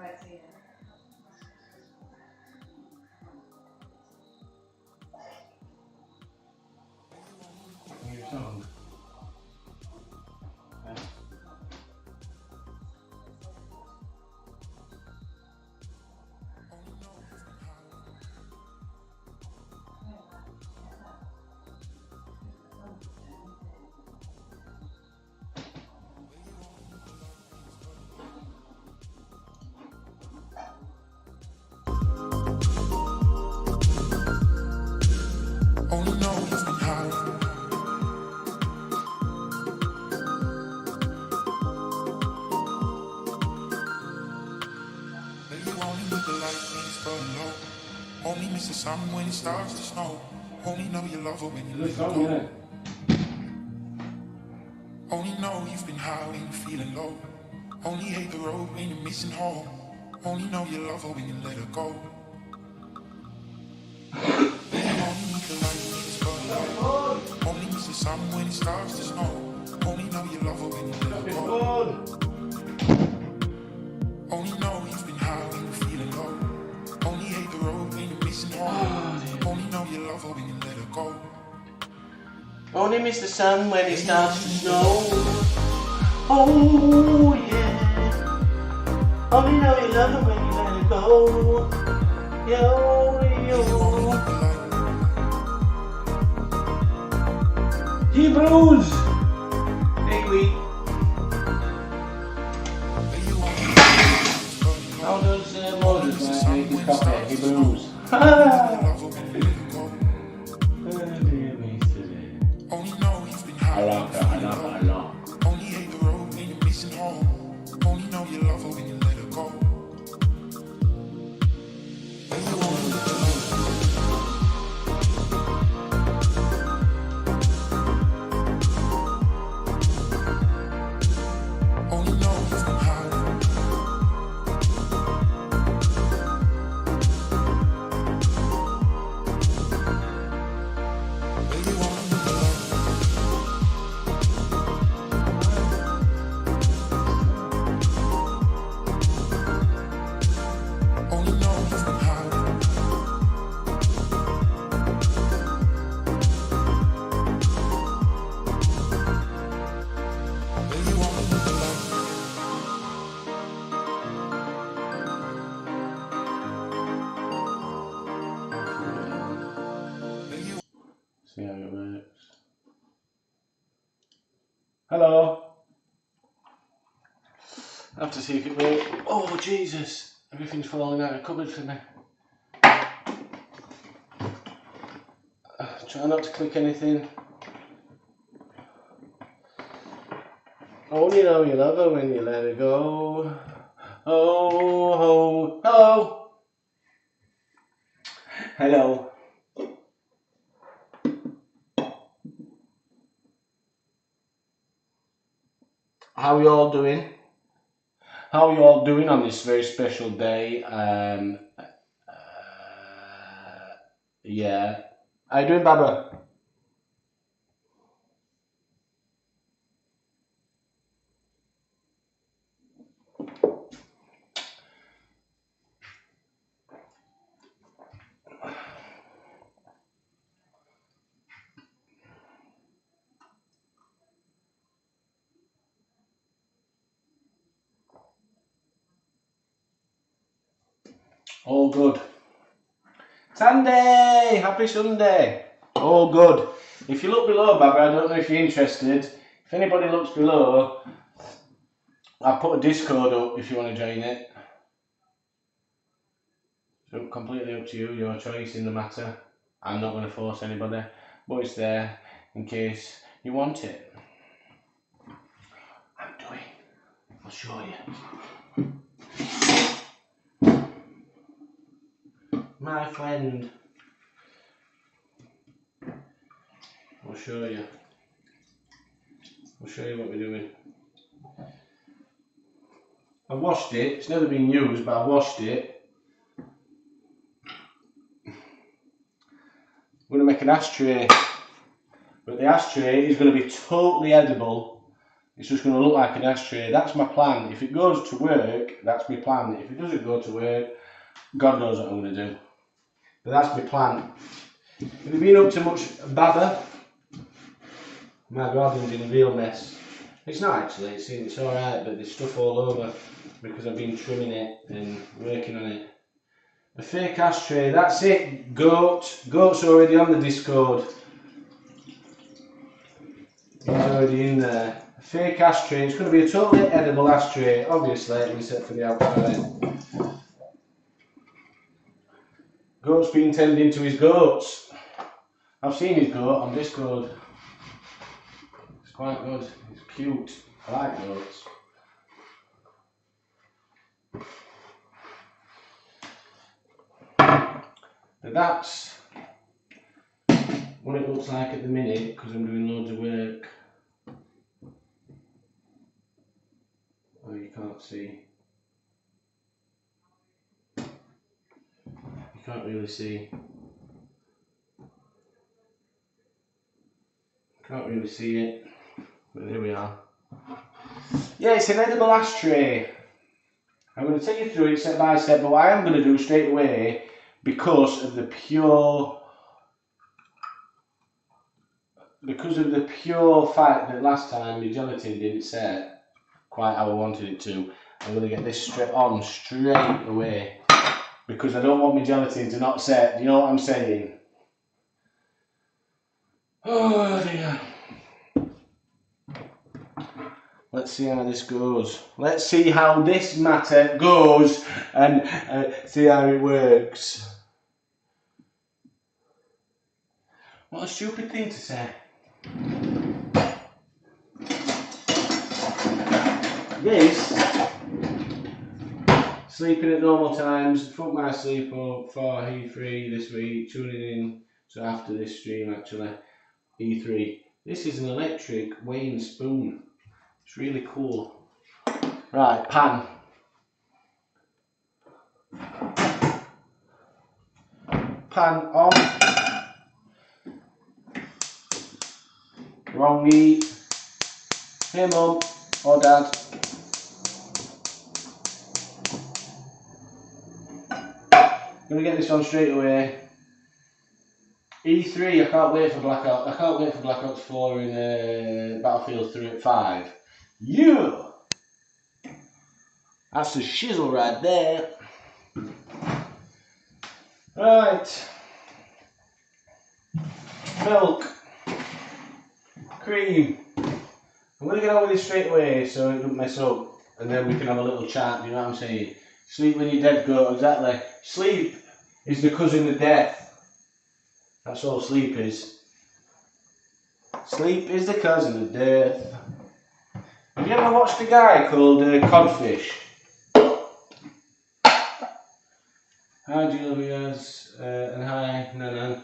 Your tongue. Only know you've been high. You only with the light when it's burning low. Only miss the sun when it starts to snow. Only know you love her when you let her go. Only know you've been high when you're feeling low. Only hate the road when you're missing home. Only know you love her when you let her go. Only with the light when it's burning low. Only miss the sun when it starts to snow. Only know you love her when you let her go. Only know you've been high when you're feeling low. Only hate the road when you're missing home. Only know you love her when you let her go. Only miss the sun when it starts to snow. Oh yeah. Only know you love her when you let her go. Yo yo. Hebrews. Big week. How does Moses make his coffee? Hebrews. I like that. Only hate the road when you're missing home. Only know you love her when you let her go. Only know you've been high. See how it works. Hello. I have to see if it works. Oh Jesus! Everything's falling out of the cupboard for me. Try not to click anything. Only know you love her when you let her go. Oh, hello. Hello. How are you all doing? How are you all doing on this very special day? Yeah. How you doing, Barbara? All good. Sunday! Happy Sunday! All good. If you look below, Barbara, I don't know if you're interested. If anybody looks below, I'll put a Discord up if you want to join it. So completely up to you, your choice in the matter. I'm not going to force anybody, but it's there in case you want it. I'm doing. I'll show you. My friend. I'll show you. I'll show you what we're doing. I've washed it. It's never been used, but I've washed it. I'm going to make an ashtray, but the ashtray is going to be totally edible. It's just going to look like an ashtray. That's my plan. If it goes to work, that's my plan. If it doesn't go to work, God knows what I'm going to do. But that's my plan. Have you been up to much bother? My garden's in a real mess. It's not actually, it's alright, but there's stuff all over because I've been trimming it and working on it. A fake ashtray, that's it. Goat's already on the Discord. He's already in there. A fake ashtray, it's going to be a totally edible ashtray, obviously, except for the outside. Goat's been tending to his goats. I've seen his goat on Discord. It's quite good, it's cute. I like goats. But that's what it looks like at the minute because I'm doing loads of work. Oh, you can't see. You can't really see. Can't really see it. But here we are. Yeah, it's an edible ashtray. I'm going to take you through it step by step, but what I am going to do straight away, because of the pure fact that last time the gelatin didn't set quite how I wanted it to, I'm going to get this straight away, because I don't want my gelatin to not set. Do you know what I'm saying? Oh dear. Let's see how this goes. Let's see how this matter goes and see how it works. What a stupid thing to say. This, sleeping at normal times, fuck my sleep up for E3 this week, tuning in, so after this stream actually, E3. This is an electric weighing spoon. It's really cool. Right, pan. Pan on. Wrong meat. Hey mum or dad. Gonna get this on straight away. E3, I can't wait for Blackout. I can't wait for Black Ops 4 in Battlefield 3 at 5. Yeah! That's the shizzle right there. Right. Milk. Cream. I'm going to get on with this straight away so it doesn't mess up. And then we can have a little chat, you know what I'm saying? Sleep when you're dead, go, exactly. Sleep is the cousin of death. That's all sleep is. Sleep is the cousin of death. Have you ever watched a guy called Codfish? Hi Julia's and hi Nanan.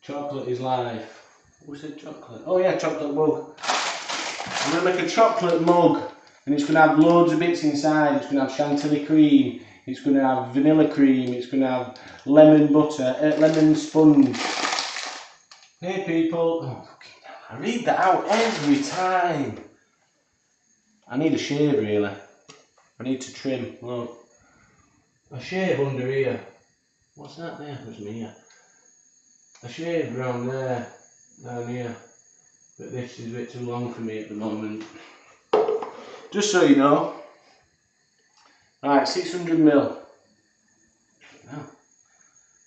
Chocolate is life. What was it, chocolate? Oh yeah, chocolate mug. I'm going to make a chocolate mug and it's going to have loads of bits inside. It's going to have chantilly cream. It's going to have vanilla cream. It's going to have lemon butter, lemon sponge. Hey people. Oh, I read that out every time. I need a shave really. I need to trim. Look. A shave under here. What's that there? What's me here? A shave around there. Down here. But this is a bit too long for me at the moment. Just so you know. Right, 600ml. Oh.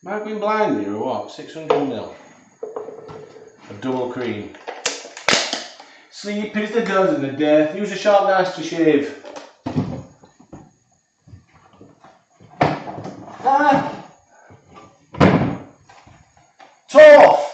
Am I going blind here or what? 600ml of double cream. Sleep is the cousin of death. Use a sharp knife to shave. Ah! Tough!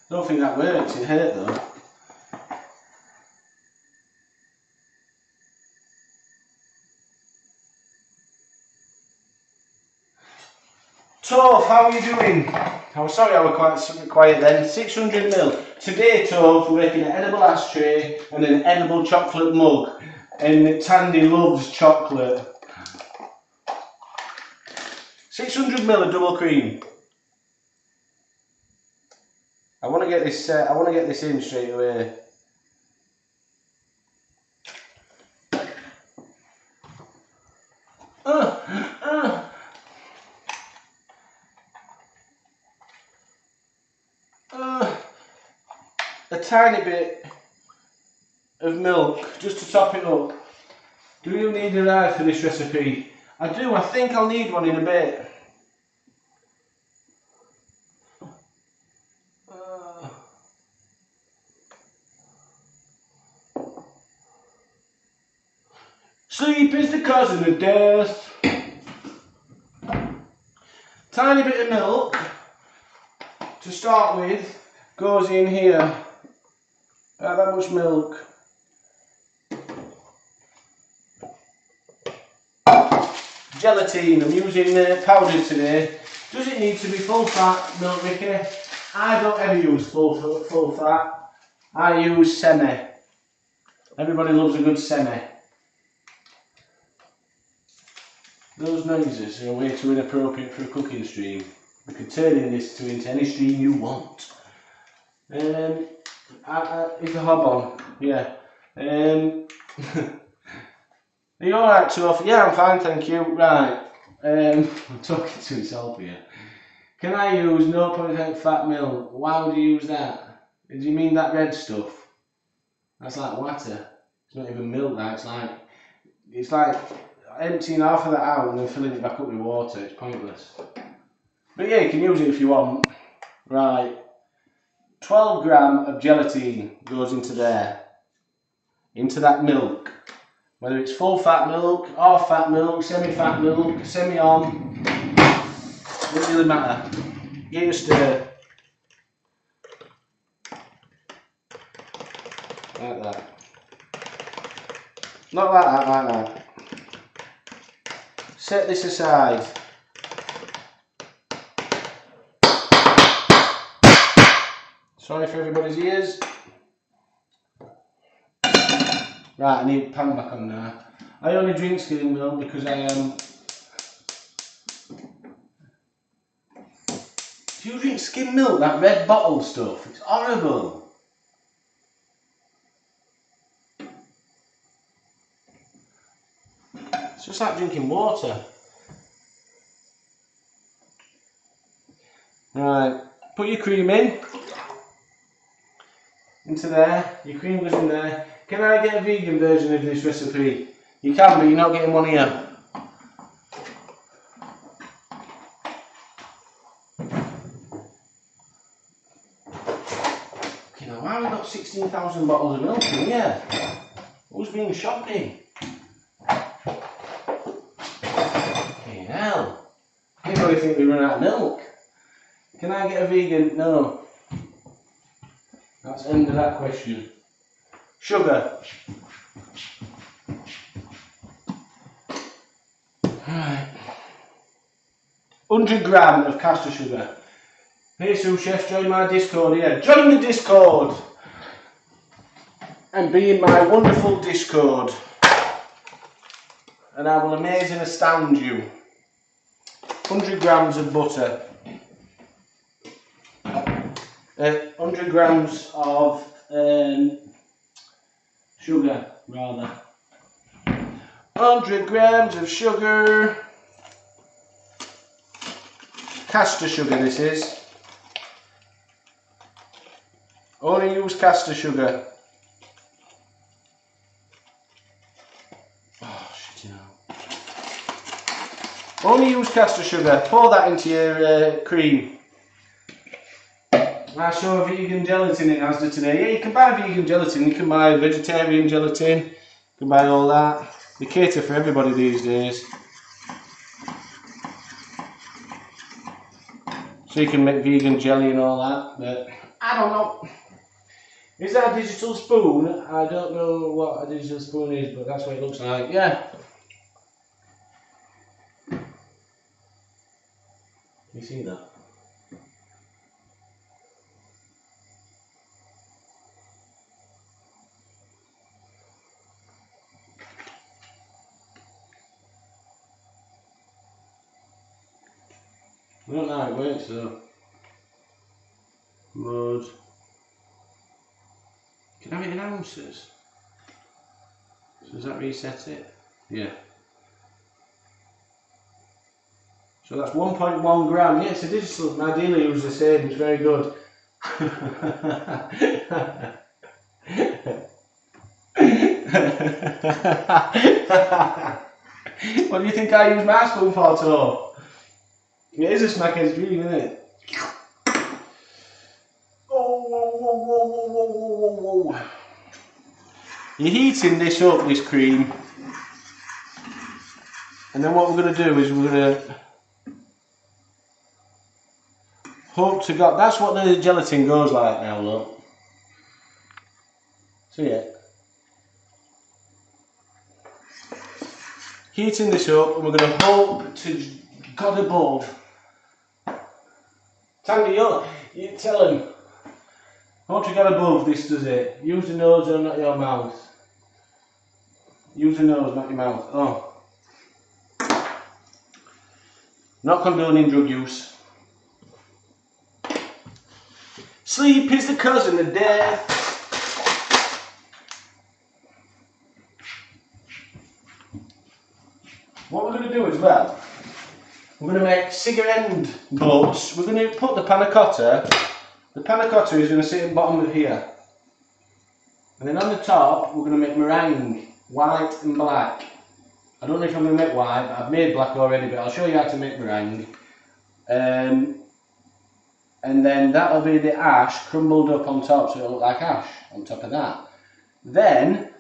I don't think that works, it hurt though. Toph, how are you doing? I'm sorry I was quite quiet then. 600ml. Today, Tove, we're making an edible ashtray and an edible chocolate mug. And Tandy loves chocolate. 600ml of double cream. I want to get this. I want to get this in straight away. A tiny bit of milk just to top it up. Do you need a ride for this recipe? I do. I think I'll need one in a bit. Sleep is the cousin of death. Tiny bit of milk to start with goes in here. About that much milk. Gelatine, I'm using powder today. Does it need to be full fat milk, Ricky? I don't ever use full fat. I use semi. Everybody loves a good semi. Those noises are way too inappropriate for a cooking stream. We can turn this into any stream you want. Is the hob on? Yeah. Are you alright, Tuff? Yeah, I'm fine, thank you. Right. I'm talking to myself here. Can I use 0.8 fat milk? Why would you use that? Do you mean that red stuff? That's like water. It's not even milk, that. It's like emptying half of that out and then filling it back up with water. It's pointless. But yeah, you can use it if you want. Right. 12 gram of gelatine goes into there. Into that milk. Whether it's full fat milk, half fat milk, semi-fat milk, semi-on, doesn't really matter. Give it a stir. Like that. Not like that, like that. Set this aside. Sorry for everybody's ears. Right, I need pan back on now. I only drink skim milk because I am. Do you drink skim milk? That red bottle stuff? It's horrible. It's just like drinking water. Right, put your cream in. Into there. Your cream goes in there. Can I get a vegan version of this recipe? You can, but you're not getting one here. Okay, now why have we got 16,000 bottles of milk in here? Who's been shopping? Okay, hell. Anybody think we run out of milk? Can I get a vegan? No. That's the end of that question. Sugar. Right. 100 gram of caster sugar. Hey sous chef, join my Discord here. Join the Discord and be in my wonderful Discord, and I will amaze and astound you. 100 grams of butter. 100 grams of sugar, rather. 100 grams of sugar. Caster sugar, this is. Only use caster sugar. Oh, shit, you know. Only use caster sugar. Pour that into your cream. I saw a vegan gelatin in Asda today. Yeah, you can buy vegan gelatin, you can buy vegetarian gelatin, you can buy all that. They cater for everybody these days. So you can make vegan jelly and all that, but I don't know. Is that a digital spoon? I don't know what a digital spoon is, but that's what it looks like, yeah. You see that? We don't know how it works though. Mode. You can have it in ounces. So does that reset it? Yeah. So that's 1.1 gram. Yeah, it's a digital. My dealer uses the same. It's very good. What do you think I use my spoon for, Tom? It is a smackhead's dream, isn't it? Oh, whoa, whoa, whoa, whoa, whoa, whoa, whoa. You're heating this up, this cream. And then what we're going to do is we're going to hope to God. That's what the gelatin goes like now, look. See it? Heating this up, and we're going to hope to God above. Tangy, you tell him. Hope to God above this does it. Use the nose and not your mouth. Use the nose, not your mouth. Oh. Not condoning drug use. Sleep is the cousin of death. What we're going to do as well, we're going to make cigarette end butts. We're going to put the panna cotta. The panna cotta is going to sit at the bottom of here. And then on the top, we're going to make meringue, white and black. I don't know if I'm going to make white, but I've made black already, but I'll show you how to make meringue. And then that'll be the ash crumbled up on top, so it'll look like ash on top of that. Then,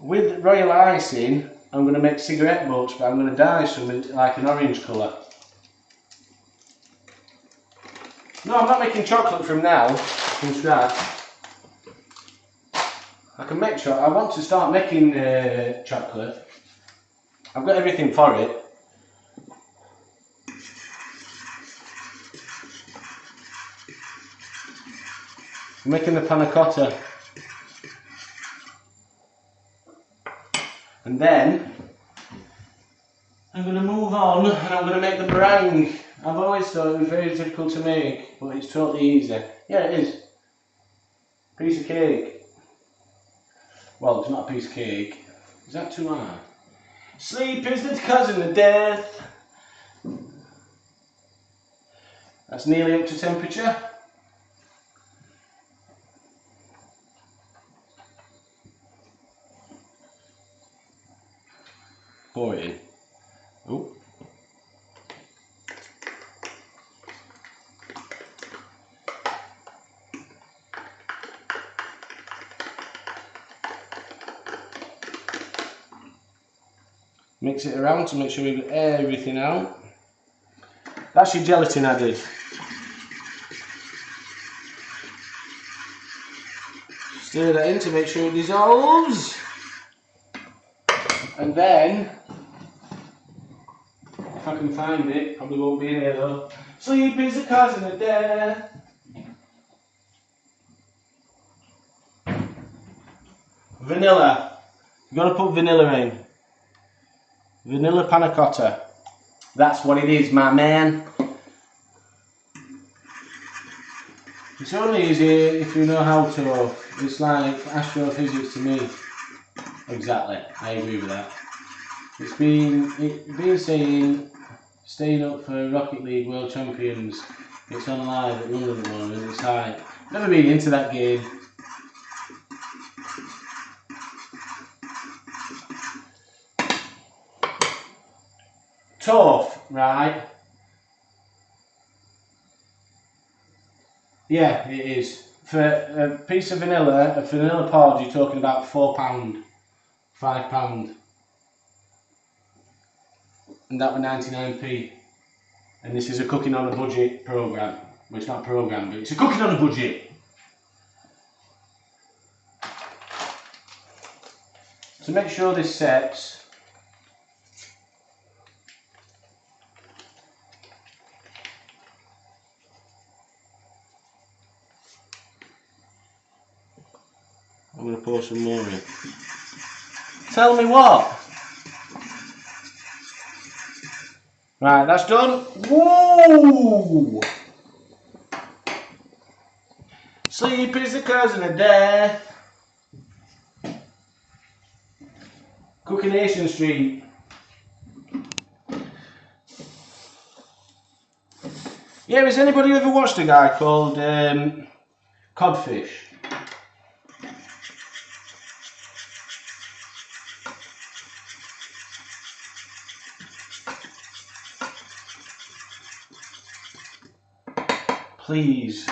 with royal icing, I'm going to make cigarette butts, but I'm going to dye some into like an orange colour. No, I'm not making chocolate from now, from scratch. I can make chocolate. I want to start making chocolate. I've got everything for it. I'm making the panna cotta. And then I'm going to move on and I'm going to make the meringue. I've always thought it was very difficult to make, but it's totally easy. Yeah, it is. Piece of cake. Well, it's not a piece of cake. Is that too hard? Sleep is the cousin of death. That's nearly up to temperature. Pour it in. Oh. Mix it around to make sure we get everything out. That's your gelatin added. Stir that in to make sure it dissolves. And then, if I can find it, probably won't be in here though. Sleep is the cousin of death. Vanilla. You've got to put vanilla in. Vanilla panna cotta. That's what it is, my man. It's only easy if you know how to. It's like astrophysics to me. Exactly, I agree with that. It's been saying staying up for Rocket League World Champions. It's on live at London at the moment. It's like never been into that game. Tough, right? Yeah, it is. For a piece of vanilla, a vanilla pod, you're talking about £4, £5. And that was 99p. And this is a cooking on a budget programme. Well, it's not a programme, but it's a cooking on a budget. To make sure this sets, I'm going to pour some more in. Tell me what? Right, that's done. Whoa! Sleep is the cousin of death. Coronation Street. Yeah, has anybody ever watched a guy called Codfish? Please.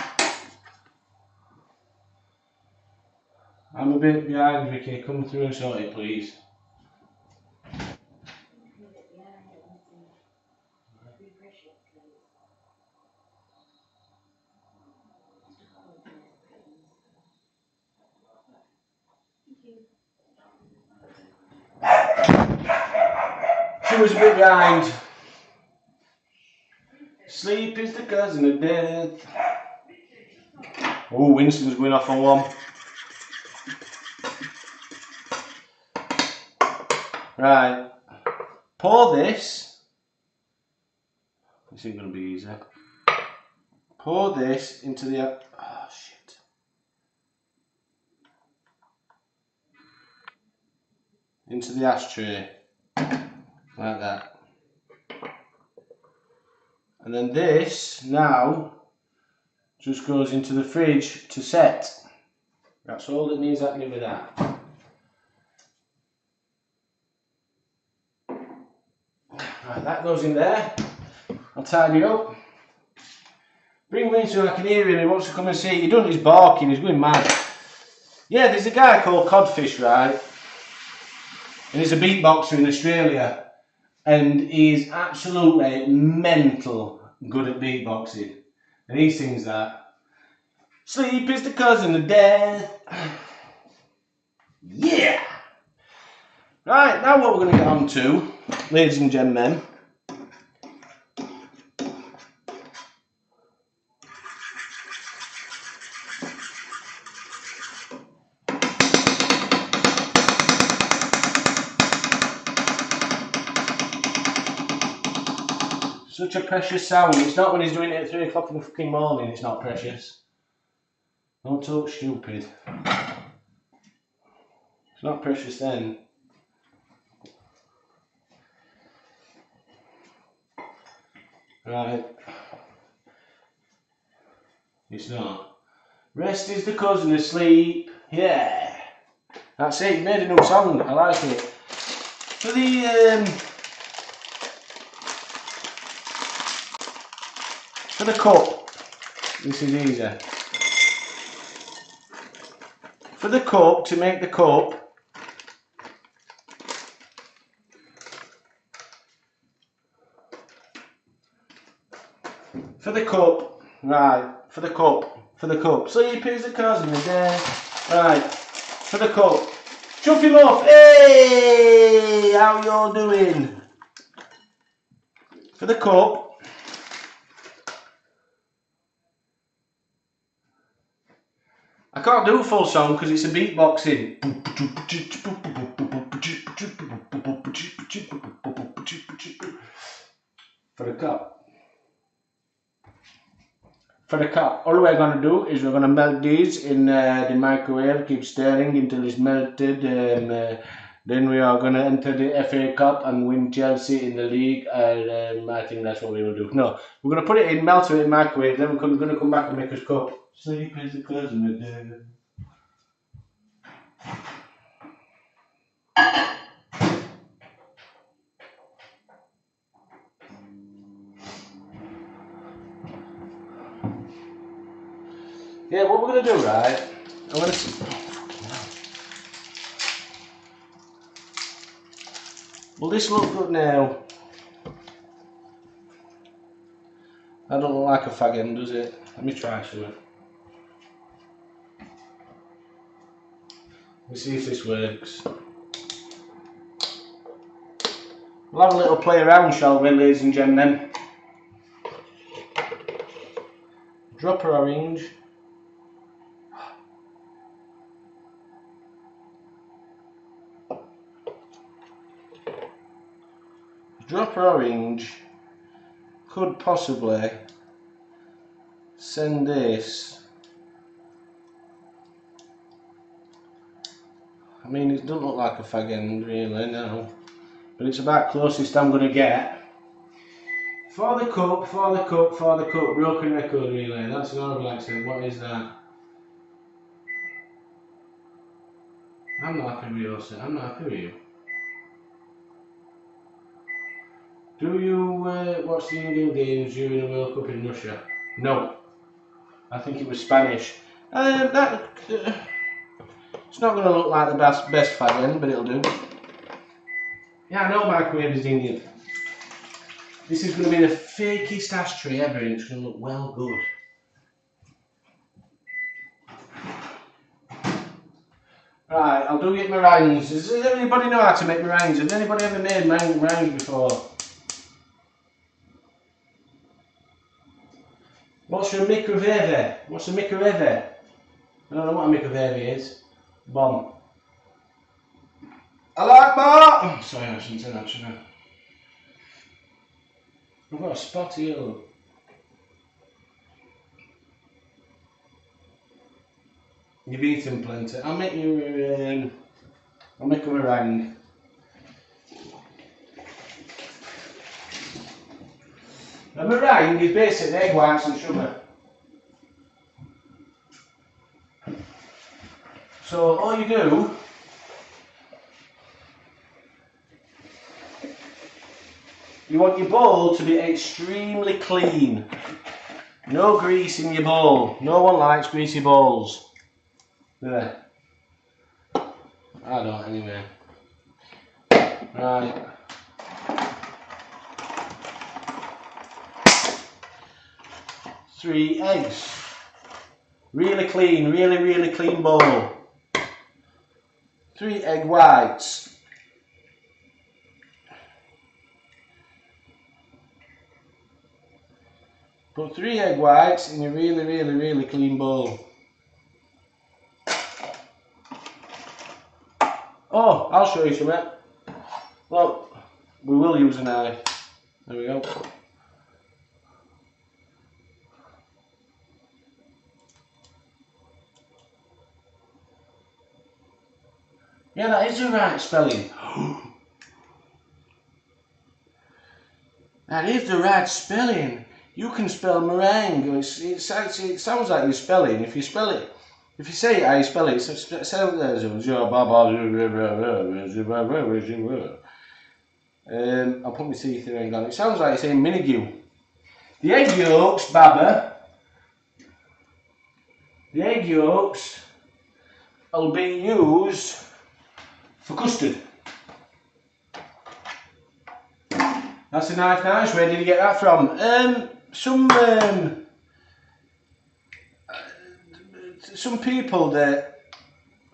I'm a bit behind, Vicky. Come through and sort it, please. She was a bit behind. Sleep is the cousin of death. Oh, Winston's going off on one. Right. Pour this. This ain't going to be easy. Pour this into the... Oh, shit. Into the ashtray. Like that. And then this now just goes into the fridge to set. That's all that needs happening with that. Right, that goes in there. I'll tidy it up. Bring Winston, I can hear him, he wants to come and see. He done his barking, he's going mad. Yeah, there's a guy called Codfish, right? And he's a beatboxer in Australia. And he's absolutely mental good at beatboxing. And he sings that. Sleep is the cousin of death. Yeah! Right, now what we're going to get on to, ladies and gentlemen, such a precious sound. It's not when he's doing it at 3 o'clock in the fucking morning, it's not precious. Don't talk stupid. It's not precious then. Right. It's not. Rest is the cousin of sleep. Yeah. That's it, you made a new song. I like it. For the cup, this is easy. For the cup, to make the cup, for the cup, sleep is the cousin of death, right, for the cup, chuck him off, hey, how y'all doing, for the cup, I can't do a full song because it's a beatboxing, for the cup. For the cup, all we're going to do is we're going to melt these in the microwave, keep stirring until it's melted. Then we are going to enter the FA Cup and win Chelsea in the league. I think that's what we will do. No, we're going to put it in, melt it in the microwave, then we're going to come back and make us cup. Sleep is the cousin of death. Yeah, what we're going to do, right? I'm going to... Will this look good now? I don't look like a fag end, does it? Let me try something. Let's see if this works. We'll have a little play around, shall we, ladies and gentlemen? Drop her orange. Drop her orange could possibly send this. I mean, it doesn't look like a fag end really, no. But it's about closest I'm going to get. For the cup, broken record relay. That's an horrible accent. What is that? I'm not happy with you, sir. I'm not happy with you. Do you watch the Indian games during the World Cup in Russia? No. I think it was Spanish. It's not going to look like the best fag end, but it'll do. Yeah, I know microwave is Indian. This is going to be the fakest ashtray ever, and it's going to look well good. Right, I'll do get meringues. Does anybody know how to make meringues? Has anybody ever made meringues before? What's a microwave? What's a microwave? I don't know what a microwave is. Bomb. I like bomb! Sorry, I shouldn't say that, should I? I've got a spot here. You've eaten plenty. I'll make you I'll make a meringue. A meringue is basically egg whites and sugar. So all you do, you want your bowl to be extremely clean. No grease in your bowl. No one likes greasy bowls. There. I don't anyway. Right. Three eggs. Really clean, really clean bowl. 3 egg whites. Put 3 egg whites in your really clean bowl. Oh, I'll show you something. Look, we will use a knife. There we go. Yeah, that is the right spelling. That is the right spelling. You can spell meringue. It sounds like you're spelling. If you spell it, if you say it how you spell it, it sounds I'll put my teeth in and it sounds like you're saying minigue. The egg yolks, Baba. The egg yolks will be used for custard. That's a nice. Where did you get that from? Some people that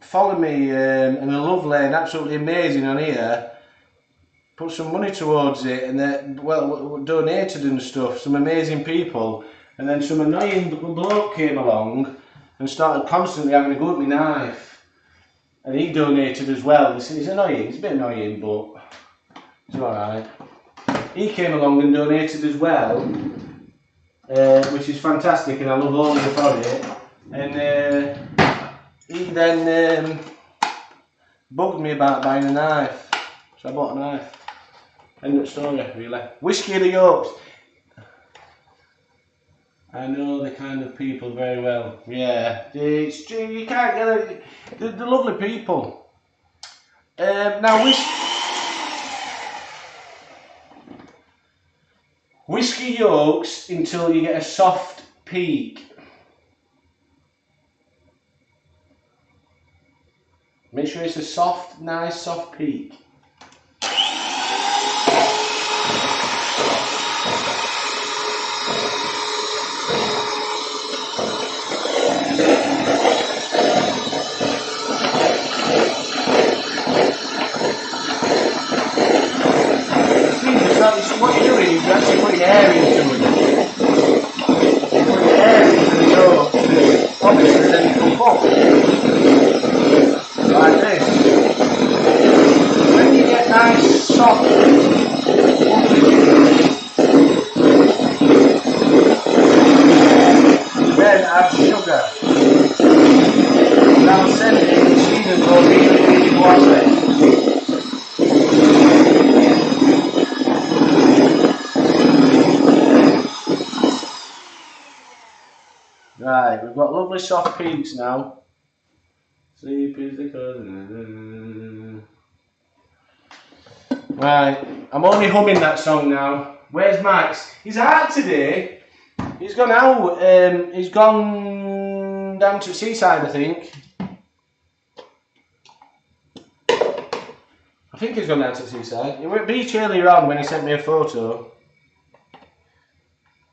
follow me and are lovely and absolutely amazing on here put some money towards it and they donated and stuff. Some amazing people, and then some annoying bloke came along and started constantly having a go at my knife. And he donated as well. He's annoying, it's a bit annoying, but it's alright. He came along and donated as well, which is fantastic, and I love all of you for it. And he then bugged me about buying a knife, so I bought a knife. End of story, really. Whiskey of the Yolks. I know the kind of people very well. Yeah, it's true. You can't get it. They're lovely people. Now, whiskey yolks until you get a soft peak. Make sure it's a soft, nice, soft peak. What you're doing is you're actually putting air into it. You're putting air into the yolk, obviously then you come up. Like this. When Right, we've got lovely soft peaks now. Sleep is the cousin. Right, I'm only humming that song now. Where's Max? He's out today. He's gone out. He's gone down to Seaside, I think. I think he's gone down to Seaside. He were at beach earlier on when he sent me a photo.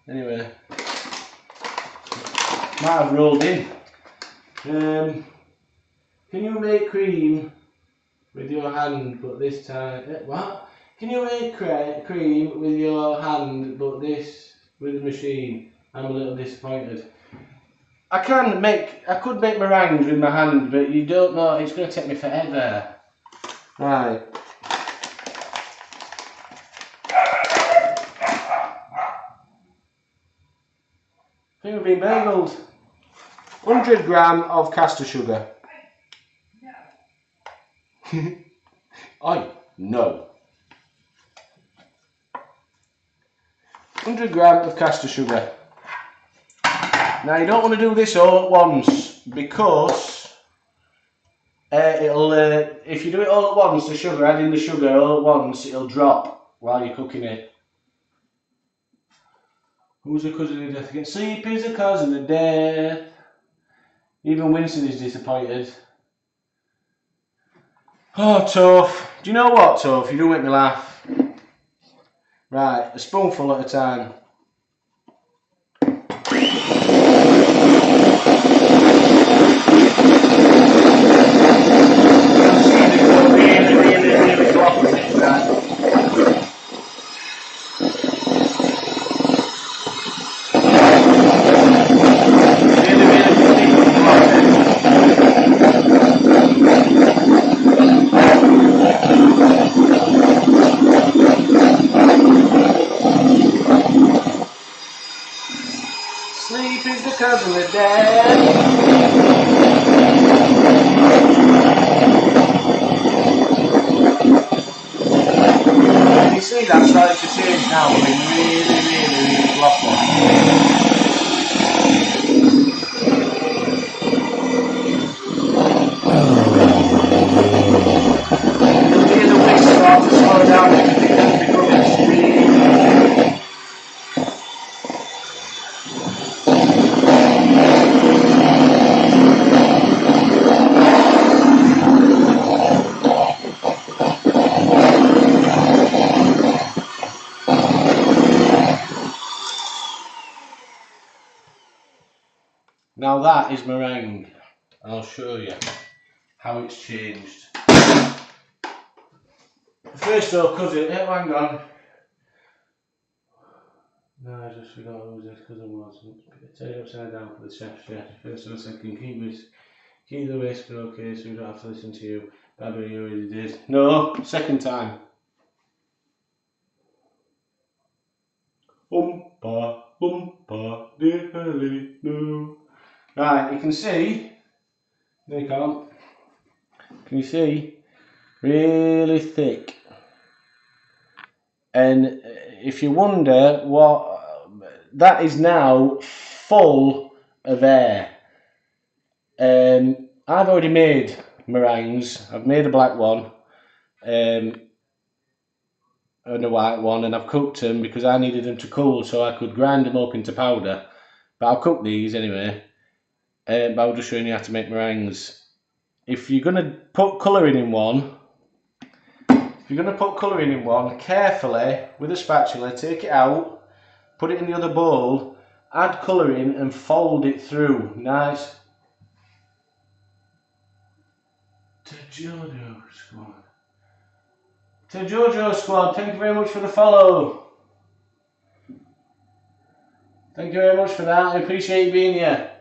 Anyway, might have rolled in. Can you make cream with your hand, but this time... What? Can you make cream with your hand, but this with the machine? I'm a little disappointed. I could make meringues with my hand, but you don't know, it's going to take me forever. Right. I think we've been bagelled. 100 gram of caster sugar. No. 100 gram of caster sugar. Now you don't want to do this all at once because it'll. If you do it all at once, the sugar, adding the sugar all at once, it'll drop while you're cooking it. Who's a cousin of death again? Sleep is a cousin of death. Even Winston is disappointed. Oh, tough. Do you know what, tough? You do make me laugh. Right, a spoonful at a time. Really glossy, right? Sleep is the cousin of death. You see that starting to change now, really glossy. You'll hear the whisk start to slow down because it does become extreme. Now that is meringue. I'll show you how it's changed. First though, cousin, hang on. No, I just forgot who this cousin was. Turn it upside down for the chef. First and second, keep the whisk, okay, so we don't have to listen to you. Babby, you already did. No, second time. Dearly, no. Right, you can see. No, you can't. Can you see? Really thick. And if you wonder what, that is now full of air. I've already made meringues. I've made a black one and a white one, and I've cooked them because I needed them to cool so I could grind them up into powder. But I'll cook these anyway. But I'll just show you how to make meringues. If you're going to put colouring in one, carefully with a spatula, take it out, put it in the other bowl, add colouring and fold it through. Nice. To Jojo Squad, thank you very much for the follow. Thank you very much for that. I appreciate you being here.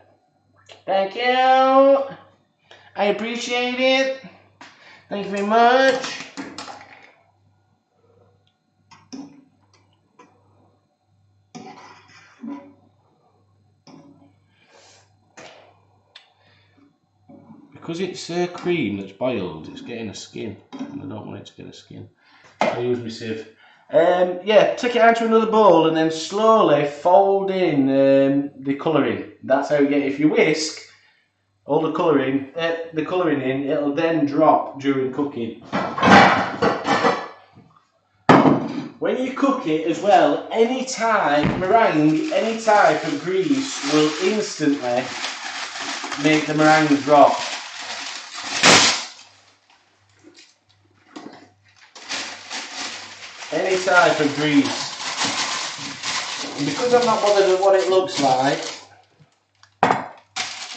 Thank you. I appreciate it. Thank you very much. Because it's cream that's boiled, it's getting a skin, and I don't want it to get a skin. I use my sieve. Yeah, take it out to another bowl and then slowly fold in the colouring. That's how you get it. If you whisk all the colouring in, it'll then drop during cooking. When you cook it as well, any type of grease will instantly make the meringue drop. Any type of grease. And because I'm not bothered with what it looks like,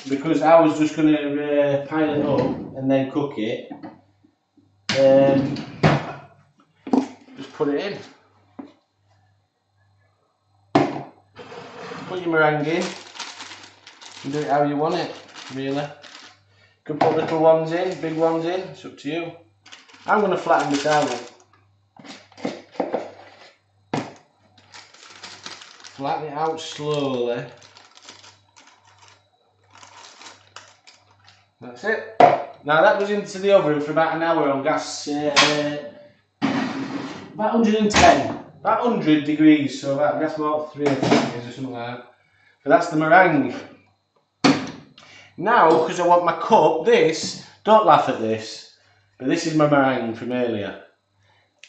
because I was just going to pile it up and then cook it, just put it in. Put your meringue in. You do it how you want it, really. You can put little ones in, big ones in, it's up to you. I'm going to flatten this out. Flatten it out slowly. That's it. Now that goes into the oven for about an hour on gas, about 110, about 100 degrees, so that's about 3 or 4 days or something like that. So that's the meringue. Now, because I want my cup, don't laugh at this, but this is my meringue from earlier.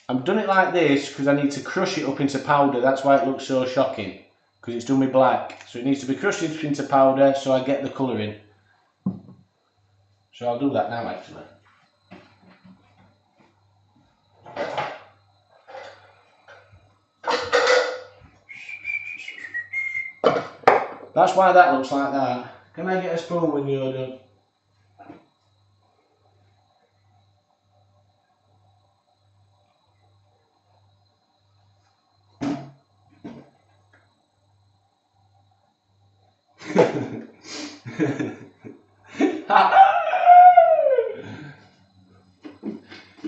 I've done it like this because I need to crush it up into powder. That's why it looks so shocking, because it's done with black. So it needs to be crushed into powder so I get the colour in. So I'll do that now actually. That's why that looks like that. Can I get a spoon when you're done?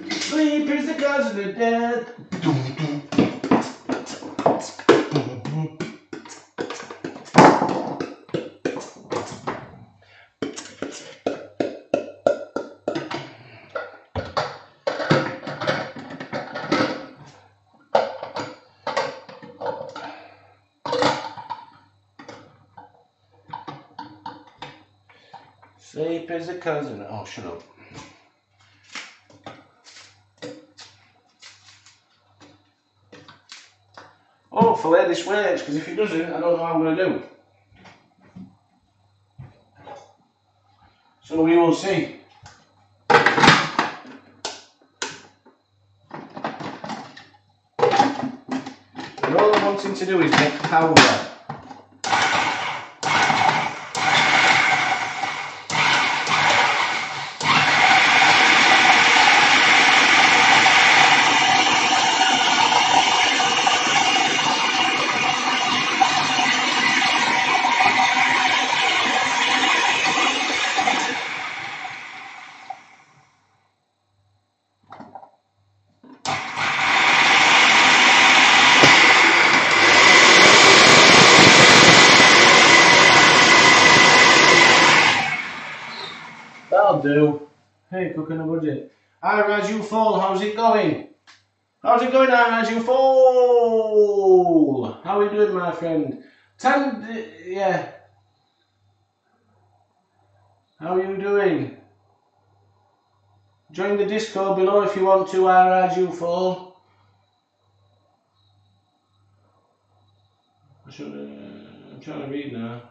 Sleep is the cause of the death. Sleep is a cousin. Oh, shut up. Hopefully this works, because if it doesn't, I don't know what I'm going to do. So we will see. And all I'm wanting to do is make powder. That'll do. Hey, cooking a budget. Hi, Raju Fall, how's it going? How's it going, Raju Fall? How are you doing, my friend? Yeah. How are you doing? Join the Discord below if you want to, Raju Fall. I'm trying to read now.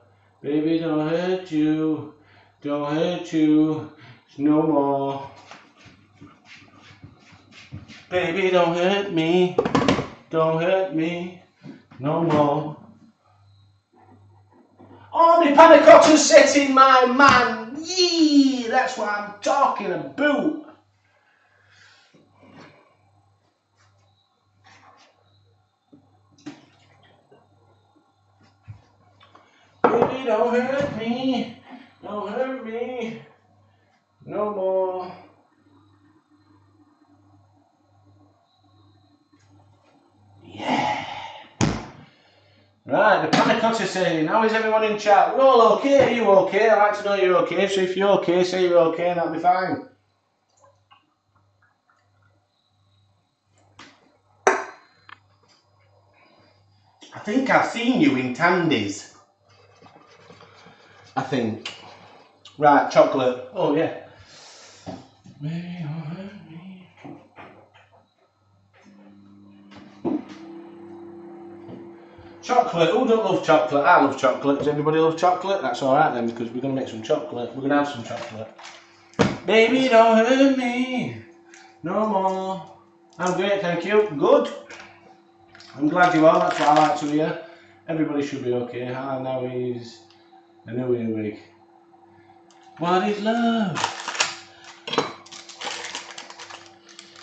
Baby, don't hurt you. Don't hurt you no more. Baby, don't hurt me. Don't hurt me no more. Oh, my panna cotta's setting, my man. Yee, that's what I'm talking about. Baby, don't hurt me. Don't hurt me no more. Yeah. Right, the panna cotta saying, how is everyone in chat? We're all okay, are you okay? I'd like to know you're okay, so if you're okay, say you're okay and that'll be fine. think I've seen you in Tandy's. I think. Right, chocolate. Oh yeah. Maybe don't hurt me. Chocolate. Who don't love chocolate? I love chocolate. Does everybody love chocolate? That's alright then, because we're going to make some chocolate. We're going to have some chocolate. Baby, don't hurt me no more. I'm great, thank you. Good. I'm glad you are. That's what I like to hear. Everybody should be okay. Now he's a new week. What is love?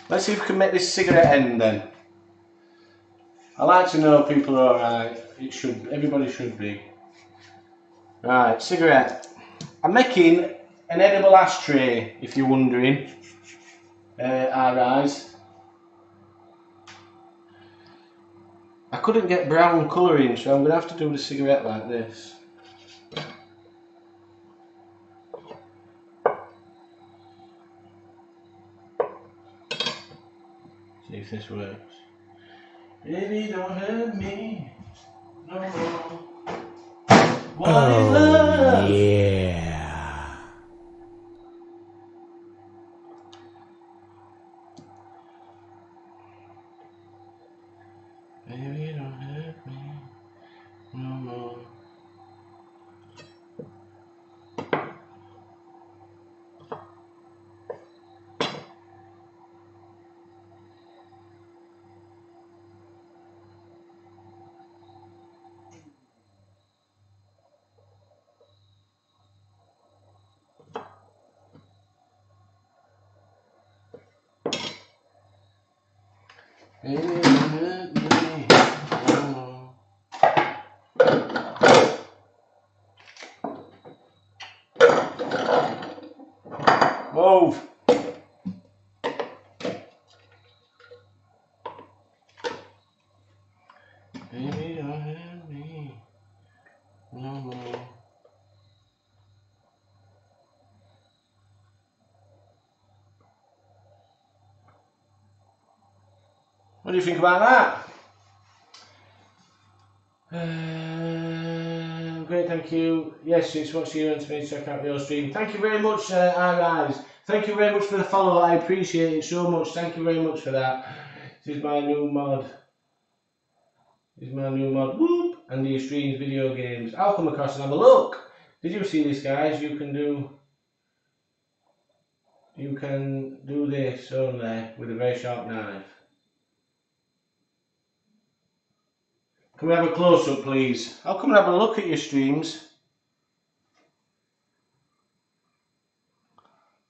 Let's see if we can make this cigarette end then. I like to know people are alright. Everybody should be. Right, cigarette. I'm making an edible ashtray, if you're wondering. Our eyes. I couldn't get brown colouring, so I'm going to have to do the cigarette like this. See if this works. Baby, don't hurt me no more. What is love? Yeah. Baby, don't hurt me no more. Baby, don't hurt me no more. Move. Baby, don't hurt me no more. What do you think about that? Great, thank you. Yes, it's what's you and me to check out your stream. Thank you very much, our guys. Thank you very much for the follow. I appreciate it so much. Thank you very much for that. This is my new mod. Whoop! And he streams video games. I'll come across and have a look. Did you see this, guys? You can do this only with a very sharp knife. Can we have a close-up, please? I'll come and have a look at your streams.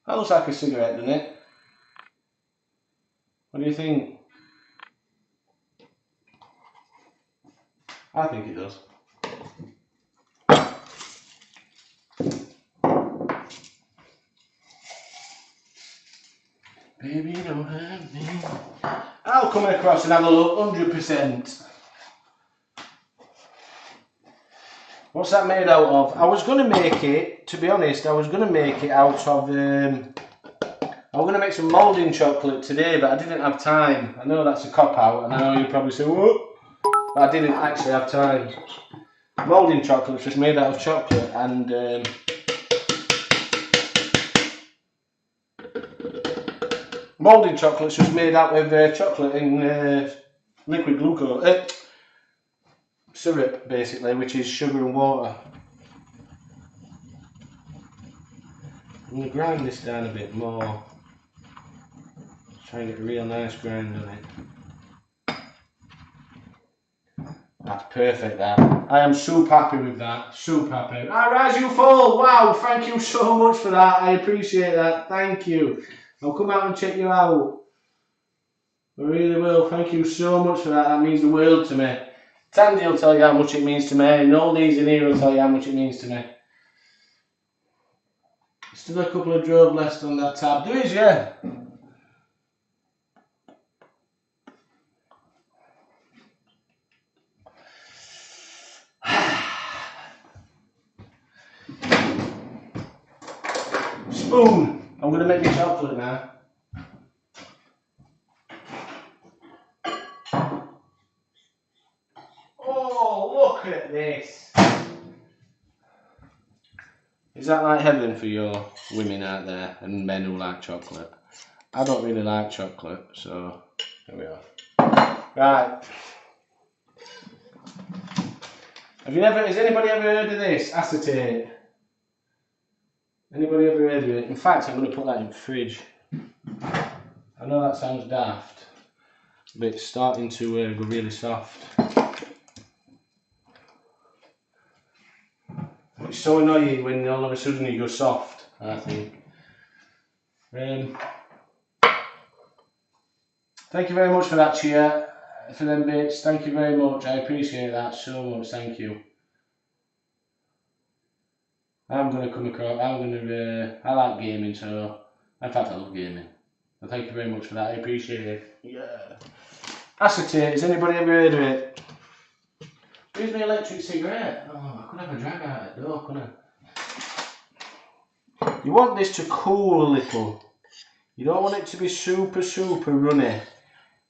That looks like a cigarette, doesn't it? What do you think? I think it does. Baby, don't hurt me. I'll come across and have a look, 100%. What's that made out of? I was going to make it, to be honest, I was going to make it out of, I was going to make some moulding chocolate today, but I didn't have time. I know that's a cop-out, and I know you probably say, what? But I didn't actually have time. Moulding chocolate's just made out of chocolate, and moulding chocolate's just made out of chocolate in liquid glucose. Syrup, basically, which is sugar and water. I'm going to grind this down a bit more. Try and get a real nice grind on it. That's perfect, that. I am super happy with that. Super happy. I rise you fall. Wow, thank you so much for that. I appreciate that. Thank you. I'll come out and check you out. I really will. Thank you so much for that. That means the world to me. Tandy will tell you how much it means to me, and all these in here will tell you how much it means to me. Still a couple of drove left on that tab. There is, yeah. Spoon. I'm going to make me chocolate now. Oh. at this. Is that like heaven for your women out there and men who like chocolate? I don't really like chocolate, so here we are. Right. Has anybody ever heard of this? Acetate. Anybody ever heard of it? In fact, I'm going to put that in the fridge. I know that sounds daft, but it's starting to go really soft. It's so annoying when all of a sudden you go soft, I think. Thank you very much for that, Chia, for them bits. Thank you very much. I appreciate that so much. Thank you. I'm going to come across, I like gaming, so in fact I love gaming. So thank you very much for that. I appreciate it. Yeah. Acetate, has anybody ever heard of it? Where's my electric cigarette? Oh, I could have a drag out at the door, couldn't I? You want this to cool a little. You don't want it to be super runny.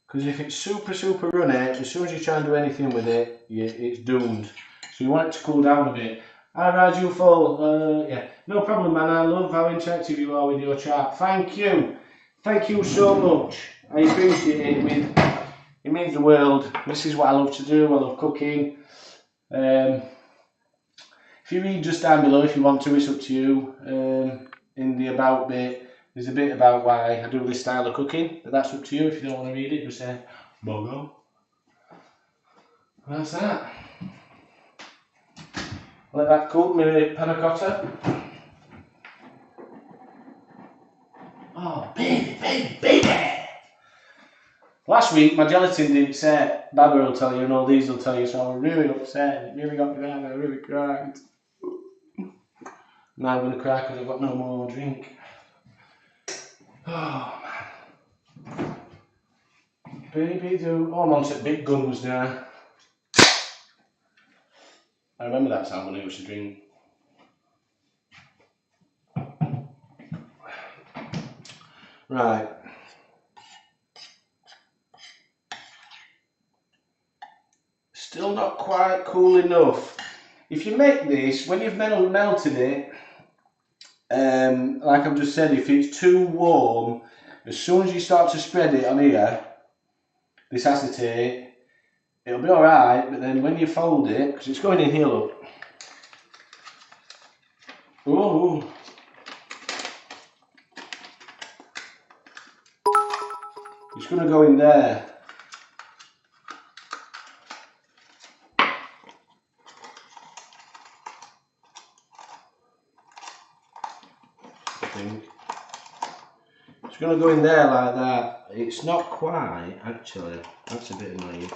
Because if it's super runny, as soon as you try and do anything with it, it's doomed. So you want it to cool down a bit. Hi Raj, you full? Yeah. No problem, man. I love how interactive you are with your chat. Thank you. Thank you so much. I appreciate it. It means the world. This is what I love to do. I love cooking. If you read just down below, if you want to, it's up to you. In the about bit, there's a bit about why I do this style of cooking, but that's up to you. If you don't want to read it, just say Bogo. That's that. Let that cook, my panna cotta. Oh, baby! Last week my gelatin didn't set. Baba will tell you and all these will tell you, so I was really upset. It really got me down, I really cried. Now I'm going to cry because I've got no more drink. Oh man. Baby do. Oh, I'm on to big guns now. I remember that sound when I used to drink. Right. Still not quite cool enough. If you make this, when you've melted it, like I've just said, if it's too warm, as soon as you start to spread it on here, this acetate, it'll be alright, but then when you fold it, because it's going in here, look. Oh. It's going to go in there. I think. It's going to go in there like that. It's not quite, actually, that's a bit annoying.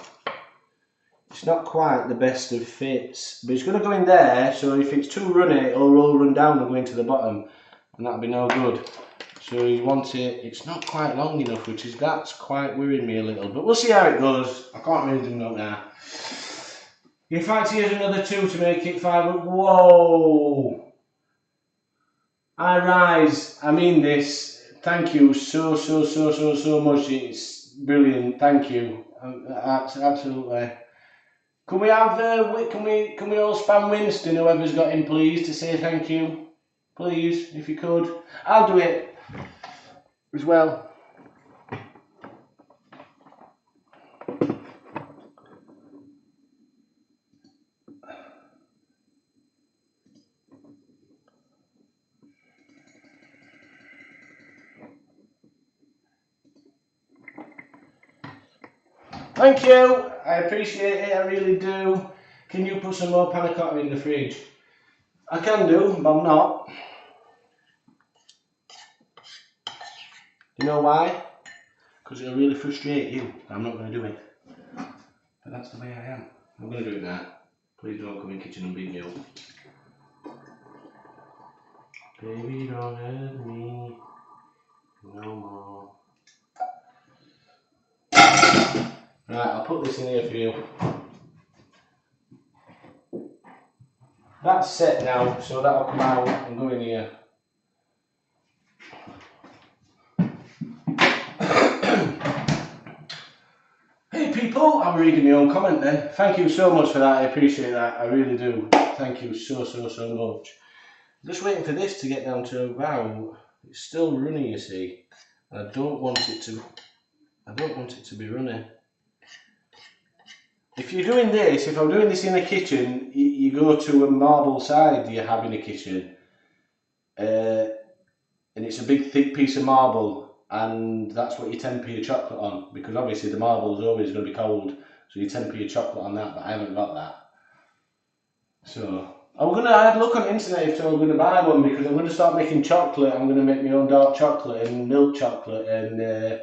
It's not quite the best of fits, but it's going to go in there, so if it's too runny, it'll all run down and go into the bottom, and that'll be no good. So you want it, it's not quite long enough, that's quite worrying me a little, but we'll see how it goes. I can't really do no now. In fact, here's another 2 to make it 5. Whoa! I rise, I mean this. Thank you so much. It's brilliant. Thank you. Absolutely. Can we have can we all spam Winston, whoever's got him, please, to say thank you, please, if you could. I'll do it as well. Thank you. I appreciate it. I really do. Can you put some more panna cotta in the fridge? I can do, but I'm not. You know why? Because it'll really frustrate you. I'm not going to do it. But that's the way I am. I'm going to do it now. Please don't come in the kitchen and beat me up. Baby, don't hurt me no more. Right, I'll put this in here for you. That's set now, so that'll come out and go in here. Hey people. I'm reading my own comment then. Thank you so much for that. I appreciate that. I really do. Thank you so much. Just waiting for this to get down to about. It's still running, you see. And I don't want it to be running. If you're doing this, if I'm doing this in the kitchen, you go to a marble side you have in the kitchen. And it's a big thick piece of marble, and that's what you temper your chocolate on, because obviously the marble is always going to be cold, so you temper your chocolate on that, but I haven't got that. So I had a look on the internet if I'm going to buy one, because I'm going to start making chocolate. I'm going to make my own dark chocolate and milk chocolate and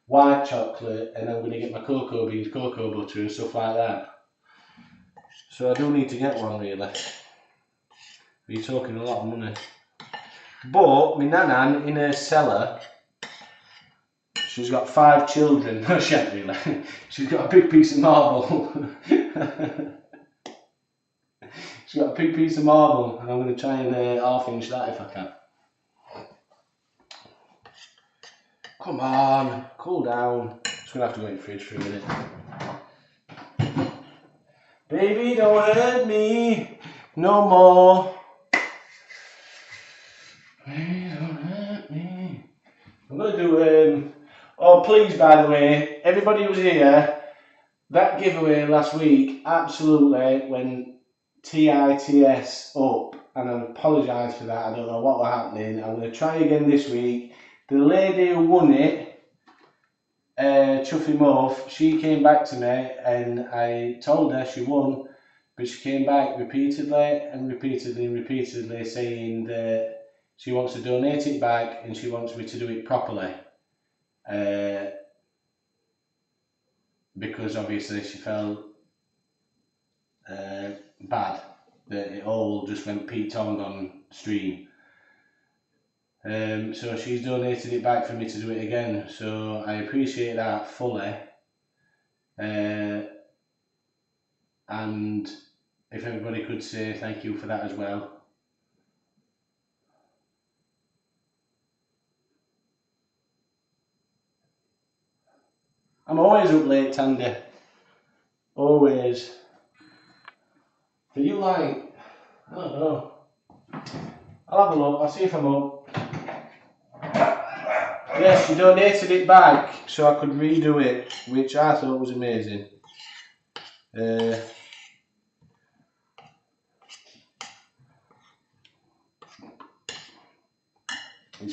white chocolate, and I'm going to get my cocoa beans, cocoa butter and stuff like that. So I do need to get one really. You're talking a lot of money. But my nanan in her cellar, she's got 5 children. No, she hasn't really. She's got a big piece of marble. She's got a big piece of marble, and I'm going to try and half-inch that if I can. Come on, cool down. Just going to have to go in the fridge for a minute. Baby, don't hurt me no more. Baby, don't hurt me. I'm going to do, oh please, by the way, everybody who's here, that giveaway last week absolutely went TITS up, and I apologise for that. I don't know what was happening. I'm going to try again this week. The lady who won it, Chuffy Muff, she came back to me and I told her she won, but she came back repeatedly saying that she wants to donate it back and she wants me to do it properly. Because obviously she felt bad that it all just went Pete Tong on stream. So she's donated it back for me to do it again, so I appreciate that fully. And if everybody could say thank you for that as well. I'm always up late, Tandy. Always. Do you like? I don't know. I'll have a look. I'll see if I'm up. Yes, she donated it back so I could redo it, which I thought was amazing. It's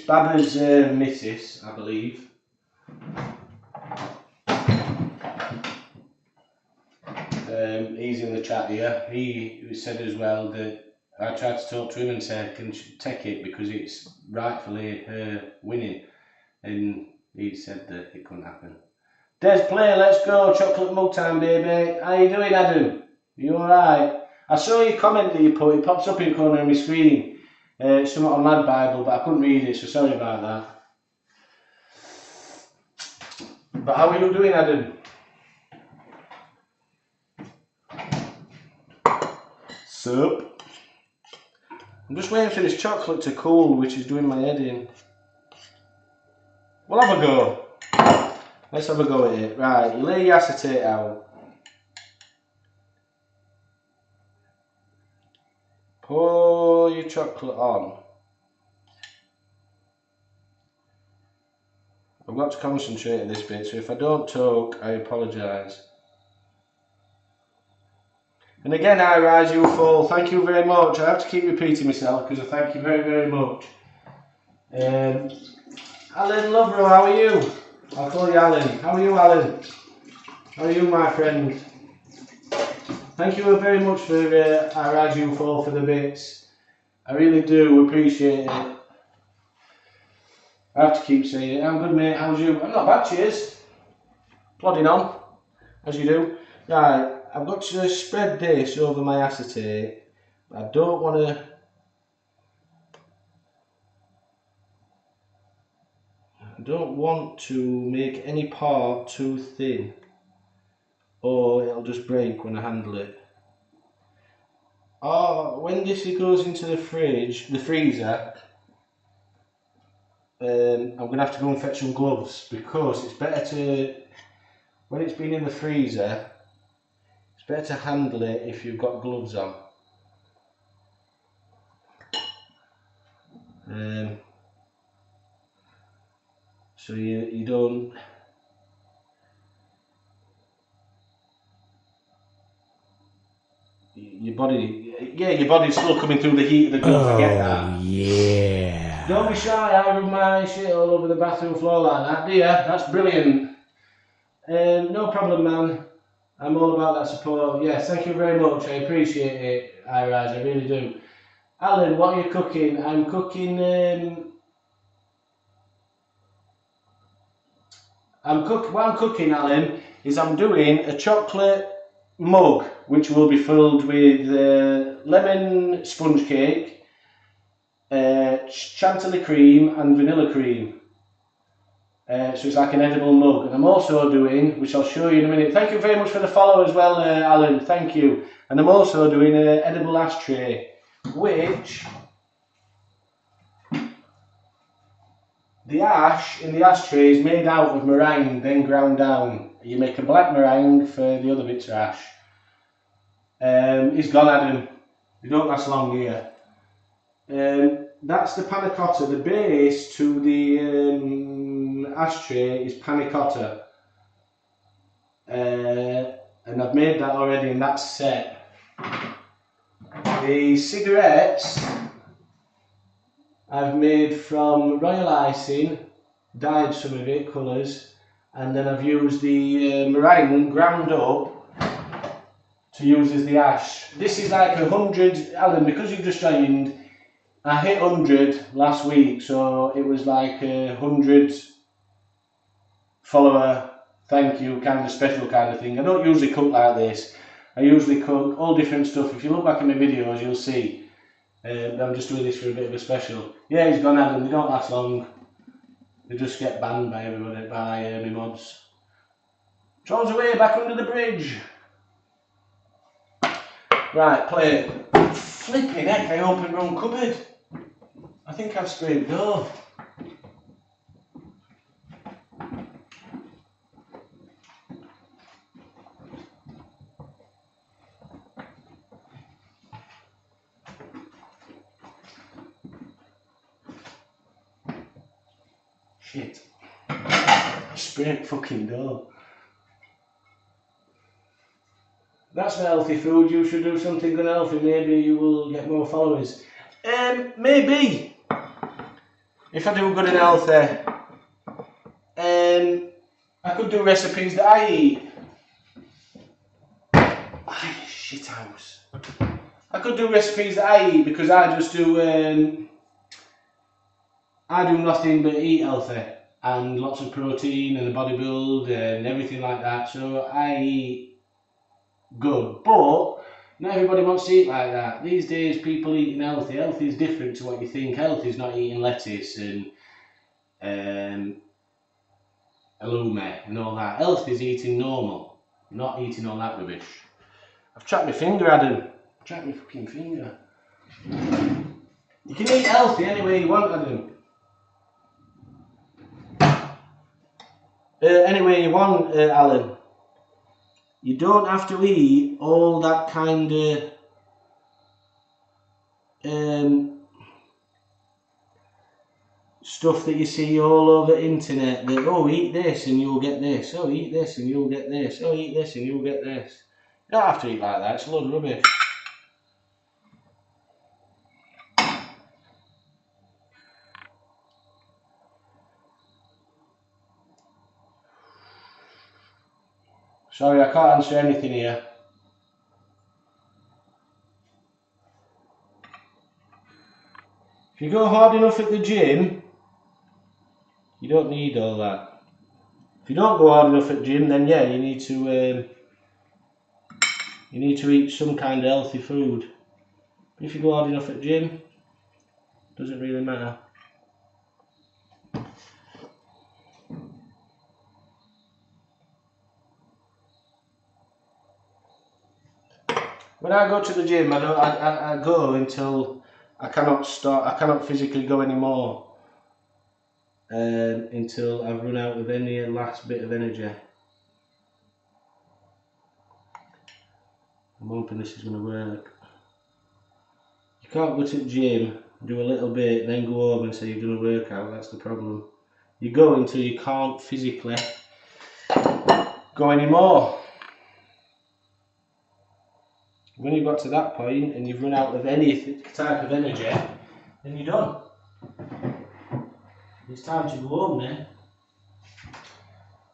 Baba's missus, I believe. He's in the chat here. He said as well that I tried to talk to him and say, can she take it because it's rightfully her winning, and he said that it couldn't happen. Des play, let's go, chocolate mug time, baby. How you doing, Adam? You alright? I saw your comment that you put, it pops up in the corner of my screen. Something on Mad Bible, but I couldn't read it, so sorry about that. But how are you doing, Adam? Sup? I'm just waiting for this chocolate to cool, which is doing my head in. We'll have a go. Let's have a go at it. Right, you lay your acetate out. Pour your chocolate on. I've got to concentrate on this bit, so if I don't talk, I apologise. And again, I rise, you fall. Thank you very much. I have to keep repeating myself because I thank you very, very much. Alan Lovero, how are you? I'll call you Alan. How are you, Alan? How are you, my friend? Thank you very much for I rise, you fall for the bits. I really do appreciate it. I have to keep saying it. I'm good, mate. How's you? I'm not bad, cheers. Plodding on, as you do. Right. I've got to spread this over my acetate. I don't want to make any part too thin, or it'll just break when I handle it. When this goes into the freezer, I'm going to have to go and fetch some gloves because it's better to when it's been in the freezer, it's better to handle it if you've got gloves on. So you don't. Your body's still coming through the heat of the gloves. I get that. Yeah. Don't be shy. I rub my shit all over the bathroom floor like that, do you? That's brilliant. No problem, man. I'm all about that support. Yes, thank you very much. I appreciate it, I-Rise. I really do. Alan, what are you cooking? I'm cooking. What I'm cooking, Alan, is I'm doing a chocolate mug which will be filled with lemon sponge cake, chantilly cream and vanilla cream. So it's like an edible mug. And I'm also doing, which I'll show you in a minute. Thank you very much for the follow as well, Alan. Thank you. And I'm also doing an edible ashtray, which the ash in the ashtray is made out of meringue, then ground down. You make a black meringue for the other bits of ash. He's gone, Adam. They don't last long here. That's the panna cotta. The base to the ashtray is panna cotta. And I've made that already and that's set. The cigarettes I've made from royal icing, dyed some of it, colours, and then I've used the meringue ground up to use as the ash. This is like 100, Alan, because you've just joined, I hit 100 last week, so it was like 100 follower, thank you, kind of special kind of thing. I don't usually cook like this. I usually cook all different stuff. If you look back in my videos, you'll see. I'm just doing this for a bit of a special. Yeah, he's gone, Adam. They don't last long. They just get banned by everybody, by my mods. Trolls away, back under the bridge. Right, play. Flipping heck, I opened wrong cupboard. I think I've sprayed the door. Shit. I sprayed fucking door. That's not healthy food. You should do something unhealthy. Maybe you will get more followers. Maybe. If I do good and healthy. I could do recipes that I eat. Shit house. I could do recipes that I eat because I just do. I do nothing but eat healthy and lots of protein and a body build and everything like that. So I eat good, but not everybody wants to eat like that. These days, people eating healthy. Healthy is different to what you think. Healthy is not eating lettuce and halloumi and all that. Healthy is eating normal, not eating all that rubbish. I've trapped my finger, Adam. Trapped my fucking finger. You can eat healthy any way you want, Adam. Any way you want, Alan. You don't have to eat all that kind of stuff that you see all over the internet. That, oh, eat this and you'll get this. Oh, eat this and you'll get this. Oh, eat this and you'll get this. You don't have to eat like that. It's a load of rubbish. Sorry, I can't answer anything here. If you go hard enough at the gym, you don't need all that. If you don't go hard enough at the gym, then yeah, you need to eat some kind of healthy food. But if you go hard enough at the gym, it doesn't really matter. When I go to the gym, I go until I cannot stop. I cannot physically go anymore until I've run out of any last bit of energy. I'm hoping this is going to work. You can't go to the gym, do a little bit, then go home and say you've done a workout. That's the problem. You go until you can't physically go anymore. When you've got to that point and you've run out of any type of energy, then you're done. It's time to go home then.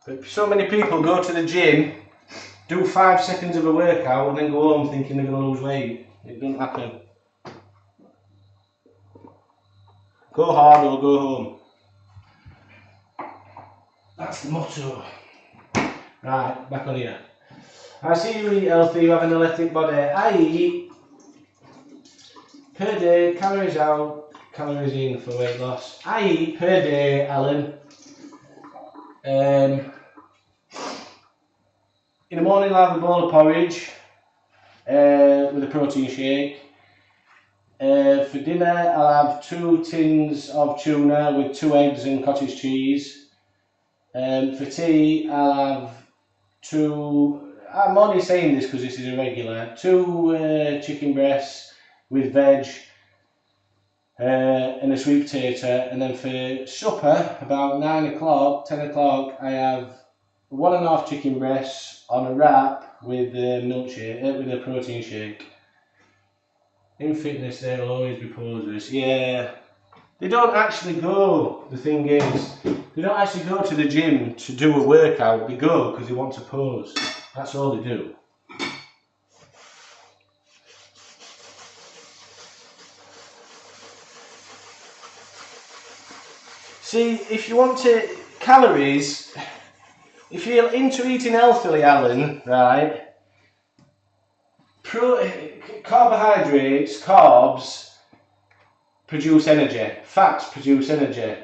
But so many people go to the gym, do 5 seconds of a workout and then go home thinking they're going to lose weight. It doesn't happen. Go hard or go home. That's the motto. Right, back on here. I see you eat healthy, you have an athletic body. I eat per day, calories out, calories in for weight loss. I eat per day, Alan. In the morning I'll have a bowl of porridge with a protein shake. For dinner I'll have 2 tins of tuna with 2 eggs and cottage cheese. For tea I'll have 2, I'm only saying this because this is a regular, 2 chicken breasts with veg and a sweet potato, and then for supper about 9 o'clock, 10 o'clock I have 1.5 chicken breasts on a wrap with a milkshake, with a protein shake. In fitness they'll always be posers. Yeah, they don't actually go, the thing is, they don't actually go to the gym to do a workout, they go because they want to pose. That's all they do. See, if you want to, calories, if you're into eating healthily, Alan, right, carbohydrates, carbs produce energy, fats produce energy.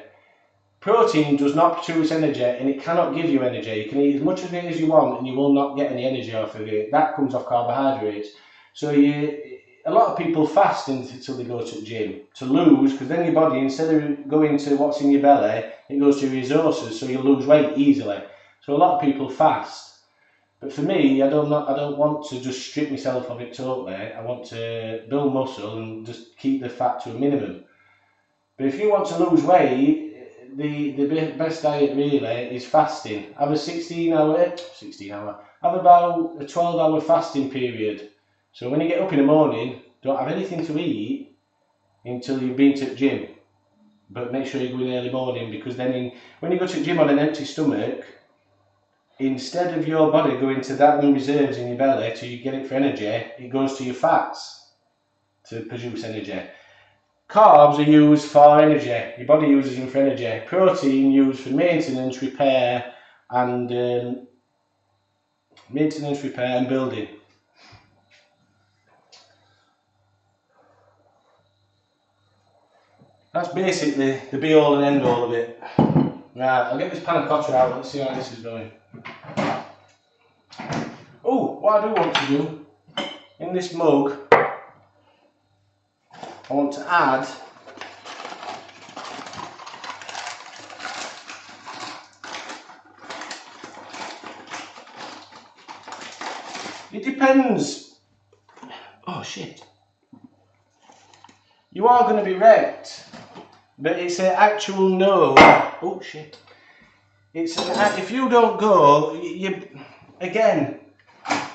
Protein does not produce energy and it cannot give you energy. You can eat as much of it as you want and you will not get any energy off of it. That comes off carbohydrates. So a lot of people fast until they go to the gym to lose, because then your body, instead of going to what's in your belly, it goes to your resources, so you lose weight easily. So a lot of people fast. But for me, I don't want to just strip myself of it totally. I want to build muscle and just keep the fat to a minimum. But if you want to lose weight, the best diet really is fasting. Have a 16 hour, have about a 12-hour fasting period. So when you get up in the morning, don't have anything to eat until you've been to the gym. But make sure you go in early morning, because then when you go to the gym on an empty stomach, instead of your body going to that many reserves in your belly to get it for energy, it goes to your fats to produce energy. Carbs are used for energy. Your body uses them for energy. Protein used for maintenance, repair, and building. That's basically the be all and end all of it. Right, I'll get this panna cotta out. Let's see how this is going. Oh, what I do want to do in this mug, I want to add it depends. Oh shit. You are going to be wrecked, but it's an actual no. Oh shit. It's if you don't go, again,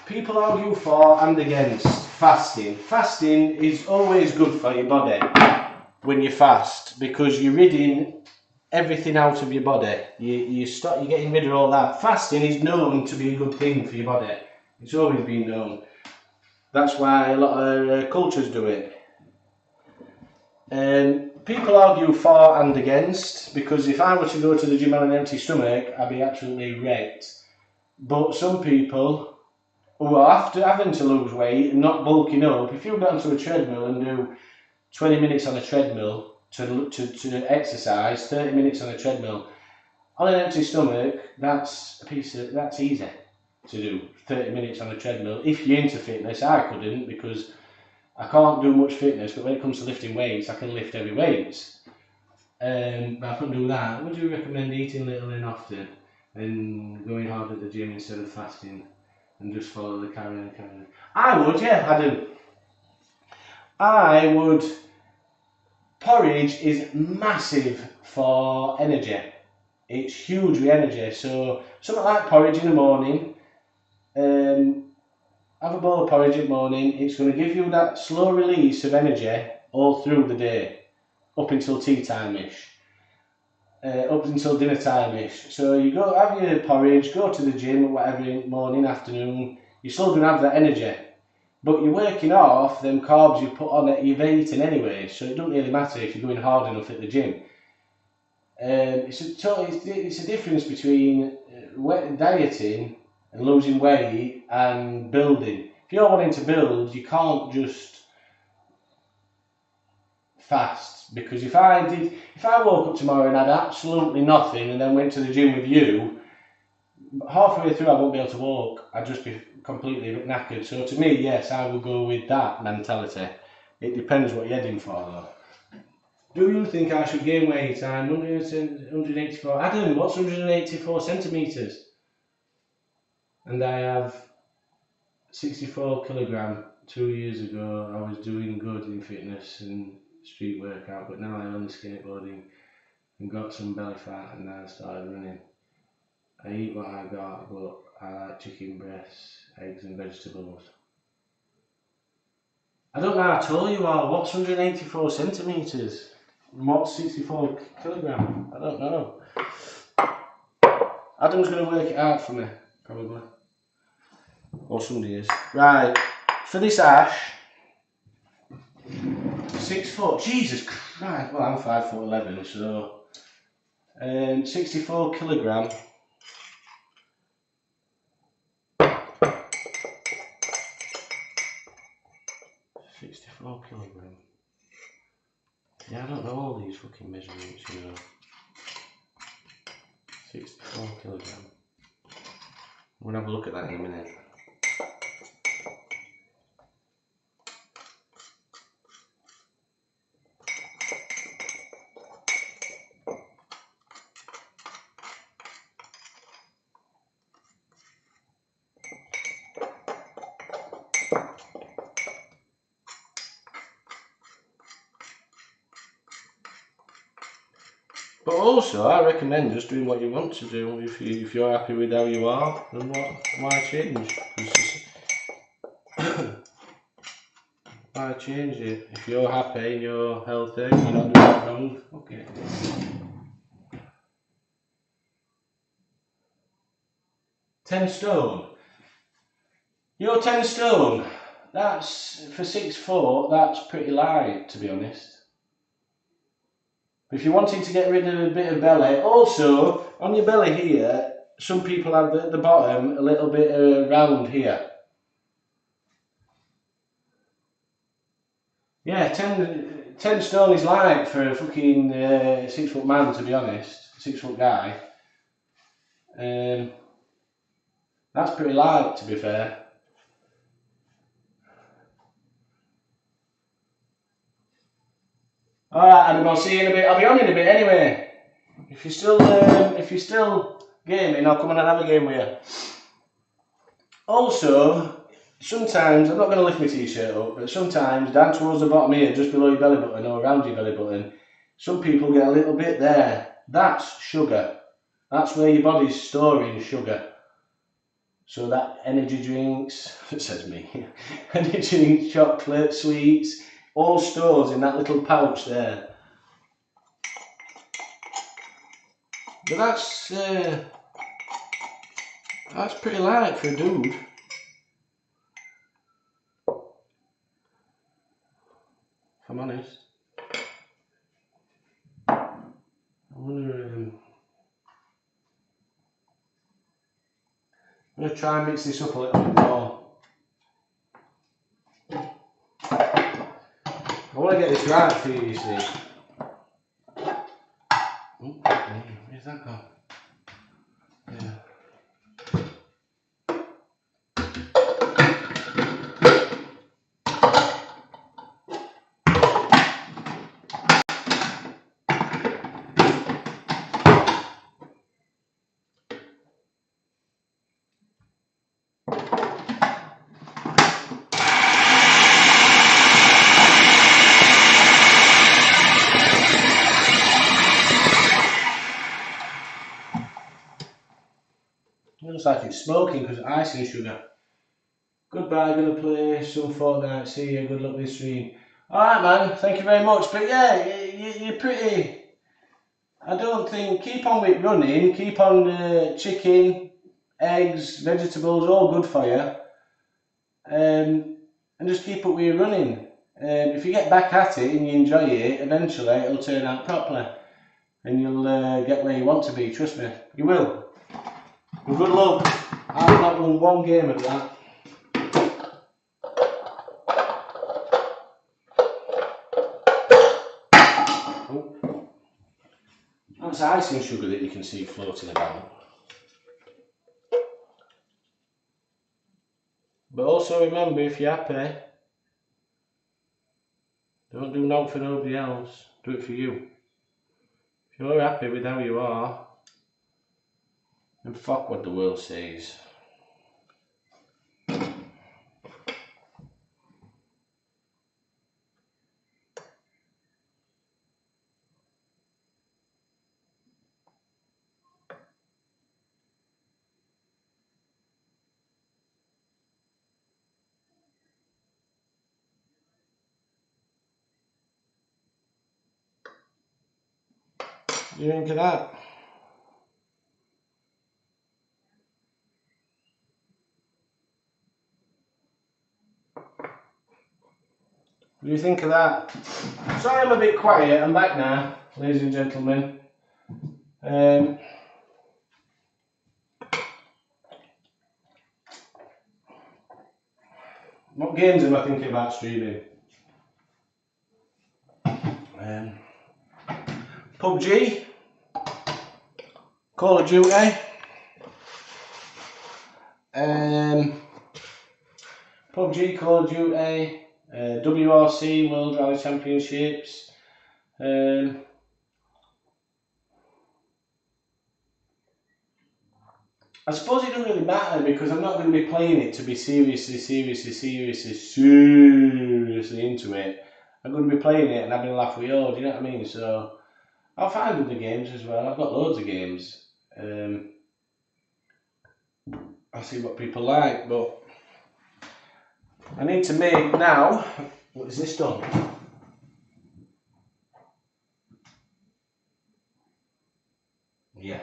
people argue for and against fasting. Fasting is always good for your body when you fast, because you're ridding everything out of your body. You're getting rid of all that. Fasting is known to be a good thing for your body. It's always been known. That's why a lot of cultures do it. People argue for and against, because if I were to go to the gym on an empty stomach, I'd be absolutely wrecked. But some people who are having to lose weight and not bulking up, if you get onto a treadmill and do 20 minutes on a treadmill to exercise, 30 minutes on a treadmill, on an empty stomach, that's easy to do, 30 minutes on a treadmill. If you're into fitness, I couldn't, because I can't do much fitness, but when it comes to lifting weights, I can lift heavy weights. But I couldn't do that. Would you recommend eating little and often and going hard at the gym instead of fasting? and just follow the carrier. I would, yeah, I do. I would. Porridge is massive for energy. It's huge with energy. So something like porridge in the morning. Have a bowl of porridge in the morning. It's going to give you that slow release of energy all through the day, up until tea time-ish, up until dinner time-ish. So you go have your porridge, go to the gym or whatever in morning, afternoon. You're still going to have that energy, but you're working off them carbs you put on it you've eaten anyway. So it doesn't really matter if you're going hard enough at the gym. It's a difference between dieting and losing weight and building. If you're wanting to build, you can't just fast, because if I woke up tomorrow and had absolutely nothing and then went to the gym with you, halfway through I won't be able to walk. I'd just be completely knackered. So to me, yes, I will go with that mentality. It depends what you're heading for though. Do you think I should gain weight? I'm 184. Adam, what's 184 centimetres? And I have 64 kilogram. 2 years ago, I was doing good in fitness and street workout, but now I'm only skateboarding and got some belly fat, and now I started running. I eat what I got, but I like chicken breasts, eggs and vegetables. I don't know how tall you are. What's 184 centimetres? What's 64 kilogram? I don't know. Adam's going to work it out for me, probably. Or somebody is. Right, for this ash, 6 foot. Jesus Christ. Well, I'm 5'11", so 64 kilogram. Yeah, I don't know all these fucking measurements, you know. 64 kilogram. We'll have a look at that in a minute. But also, I recommend just doing what you want to do. If you're happy with how you are, then why change? Why change it? If you're happy and you're healthy, you're not doing it wrong. Okay. $10 stone. You're 10 stone. That's for 6 foot. That's pretty light, to be honest. If you're wanting to get rid of a bit of belly, also on your belly here, some people have at the bottom a little bit round here. Yeah, 10 stone is light for a fucking 6 foot man, to be honest. 6 foot guy. That's pretty light, to be fair. Alright, Adam, I'll see you in a bit. I'll be on in a bit anyway. If you're still gaming, I'll come on and have a game with you. Also, sometimes, I'm not going to lift my t-shirt up, but sometimes down towards the bottom here, just below your belly button or around your belly button, some people get a little bit there. That's sugar. That's where your body's storing sugar. So that energy drinks, it says me, energy drinks, chocolate, sweets, all stores in that little pouch there. But that's pretty light for a dude. If I'm honest. I wonder, I'm going to try and mix this up a little bit more. I want to get this right for you see. Oh, where's that gone? Yeah. It looks like it's smoking because of icing sugar. Goodbye, gonna play some Fortnite. See you, good luck this stream. Alright man, thank you very much. But yeah, you're pretty... I don't think... Keep on with running, keep on chicken, eggs, vegetables, all good for you. And just keep up with your running. If you get back at it and you enjoy it, eventually it'll turn out properly. And you'll get where you want to be, trust me. You will. And good luck. I've not won one game at that. Oh. That's icing sugar that you can see floating about. But also remember, if you're happy, don't do nothing for nobody else. Do it for you. If you're happy with how you are, then fuck what the world says. What do you think of that? What do you think of that? Sorry I'm a bit quiet, I'm back now, ladies and gentlemen. What games am I thinking about streaming? PUBG, Call of Duty, PUBG, Call of Duty, WRC, World Rally Championships. I suppose it doesn't really matter because I'm not going to be playing it to be seriously into it. I'm going to be playing it and having a laugh with you all, do you know what I mean? So I'll find other games as well. I've got loads of games. I'll see what people like, but I need to make now. What is this done? Yeah.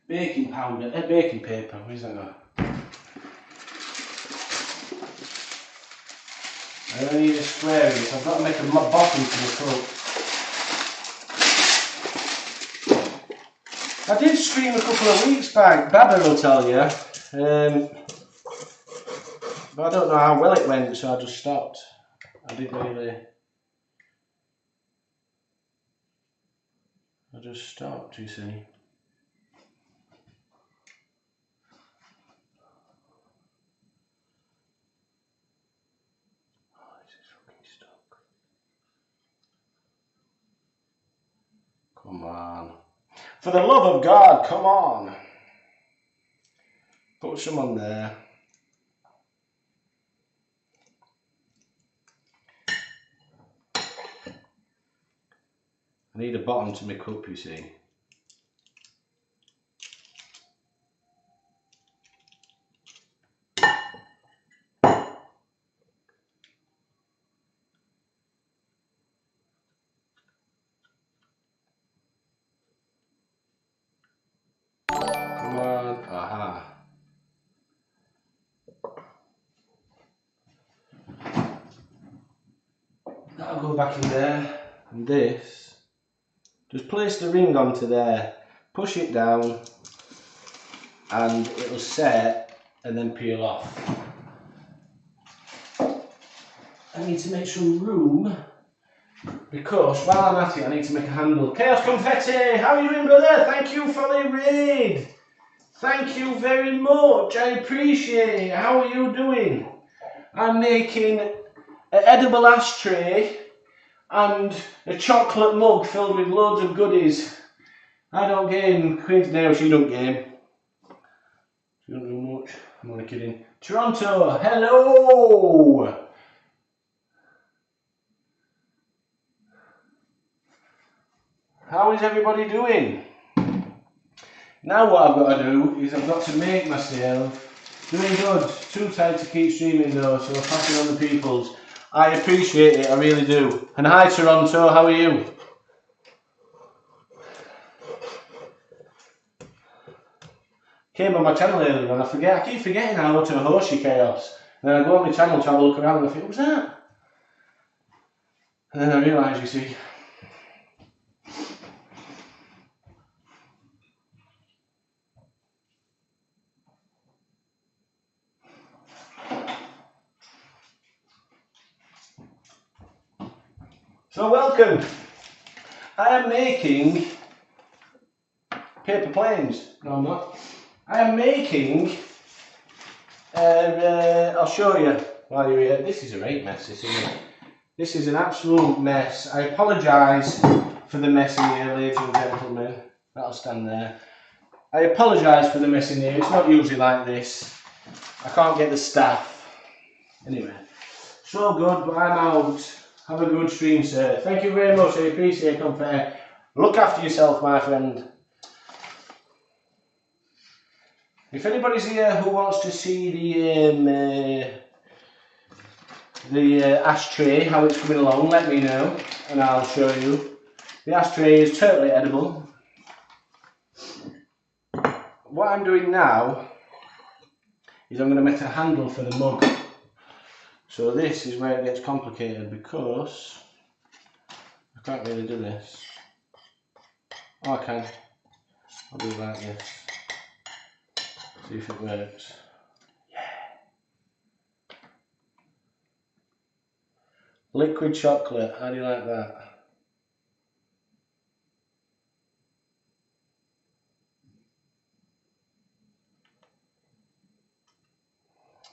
Baking powder, baking paper, where's that going? I only need a square in it, so I've got to make a bottom for the cook. I did stream a couple of weeks back, Baba will tell you, but I don't know how well it went, so I just stopped. I just stopped, you see. Come on. For the love of God, come on. Put some on there. I need a bottom to my cup, you see. Come on, aha. That'll go back in there. And this, just place the ring onto there, push it down, and it'll set and then peel off. I need to make some room because while I'm at it, I need to make a handle. Chaos Confetti, how are you doing, brother? Thank you for the raid. Thank you very much. I appreciate it. How are you doing? I'm making an edible ashtray and a chocolate mug filled with loads of goodies. I don't game. Queen's now, she don't game. She don't do much. I'm only kidding. Toronto, hello! How is everybody doing? Now what I've got to do is I've got to make myself doing good. Too tired to keep streaming though, so passing on the peoples. I appreciate it, I really do. And hi Toronto, how are you? Came on my channel earlier and I keep forgetting how to host your chaos. And then I go on my channel to have a look around and I think, what was that? And then I realise, you see. So welcome. I am making paper planes. No, I'm not. I am making. I'll show you while you're here. This is a right mess, isn't it? This is an absolute mess. I apologise for the mess in here, ladies and gentlemen. That'll stand there. I apologise for the mess in here. It's not usually like this. I can't get the staff. Anyway, so good, but I'm out. Have a good stream, sir. Thank you very much. I appreciate it. Compare. Look after yourself, my friend. If anybody's here who wants to see the ashtray, how it's coming along, let me know and I'll show you. The ashtray is totally edible. What I'm doing now is I'm going to make a handle for the mug. So this is where it gets complicated because I can't really do this. Oh, I can. I'll do it like this. See if it works. Yeah. Liquid chocolate, how do you like that?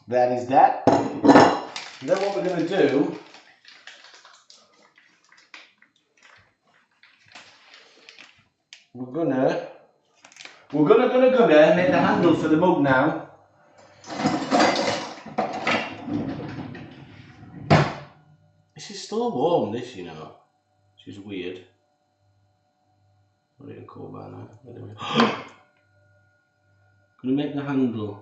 That is that. And then what we're going to do, we're gonna make the handle for the mug now. This is still warm, this, you know, which is weird. Not even cold by now. Anyway. Gonna make the handle.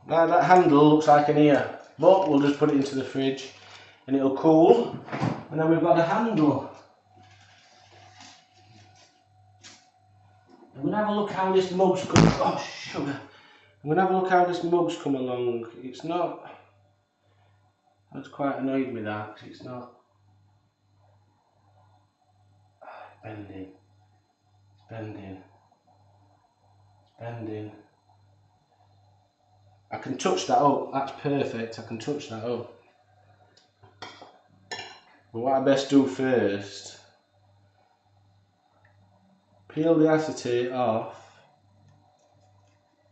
Now that handle looks like an ear, but we'll just put it into the fridge and it'll cool, and then we've got a handle. I'm going to have a look how this mug's come. Oh, sugar. I'm going to have a look how this mug's come along. It's not. That's quite annoyed me that, because it's not. It's bending. It's bending. It's bending. I can touch that up. That's perfect. I can touch that up. But what I best do first, peel the acetate off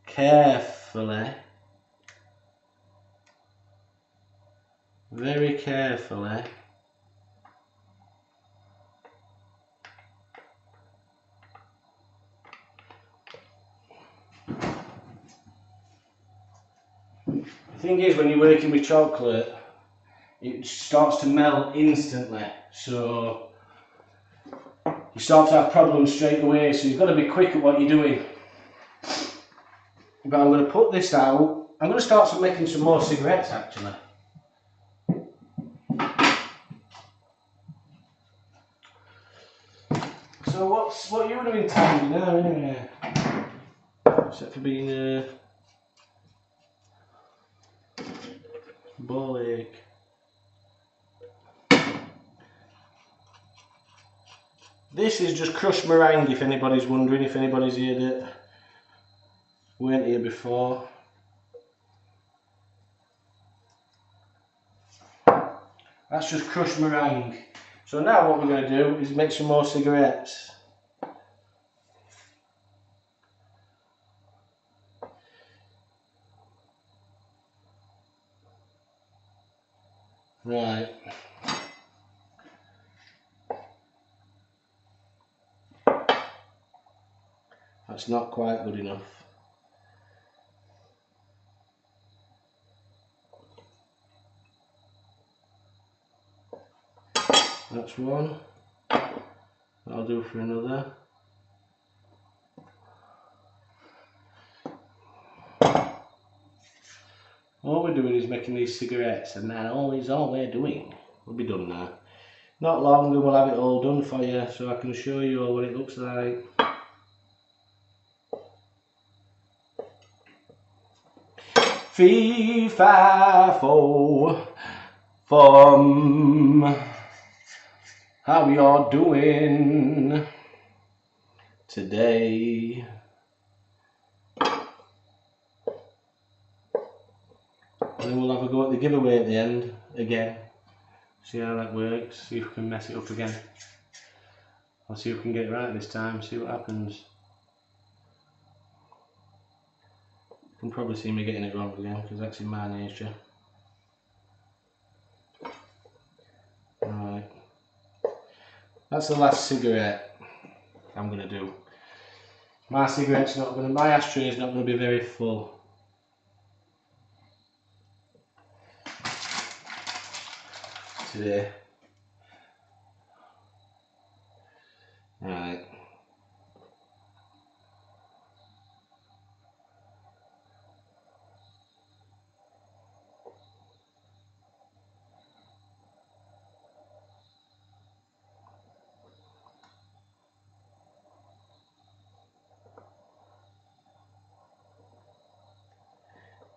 carefully, very carefully. The thing is, when you're working with chocolate, it starts to melt instantly, so you start to have problems straight away, so you've got to be quick at what you're doing. But I'm going to put this out. I'm going to start making some more cigarettes actually. So what you doing time now anyway? Except for being ball ache. This is just crushed meringue, if anybody's wondering, if anybody's heard it. Weren't here before. That's just crushed meringue. So now what we're going to do is make some more cigarettes. Right. That's not quite good enough. That's one. That'll do for another. All we're doing is making these cigarettes, and that is all we're doing. We'll be done now. Not long and we'll have it all done for you, so I can show you all what it looks like. Fee, fi, fo, fum. How you're doing today? And then we'll have a go at the giveaway at the end again. See how that works, see if we can mess it up again. I'll see if we can get it right this time, see what happens. You can probably see me getting it wrong again because that's in my nature. Alright. That's the last cigarette I'm going to do. My ashtray is not going to be very full. Today. Right.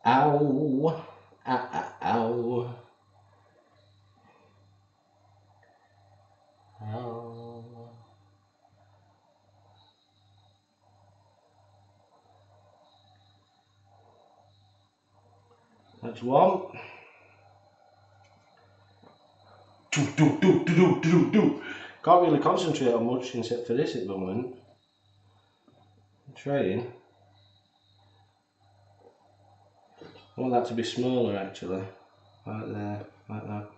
Ow. Ow. Ow. That's one. Do. Can't really concentrate on much except for this at the moment. I'm trying. I want that to be smaller actually. Right there, like that.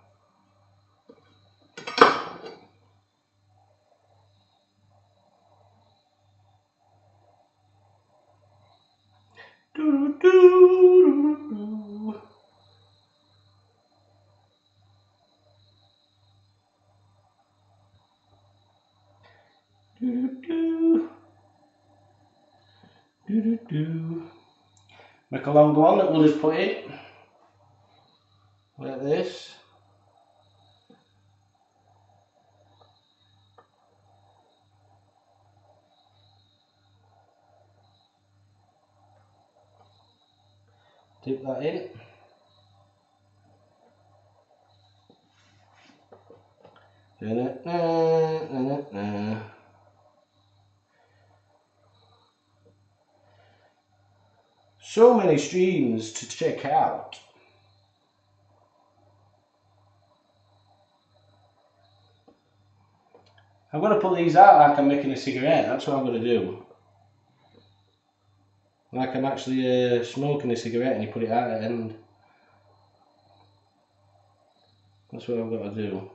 Make a longer one that we'll just put in like this. Dip that in. So many streams to check out. I'm going to put these out like I'm making a cigarette. That's what I'm going to do. Like I'm actually smoking a cigarette and you put it out at the end. That's what I've got to do.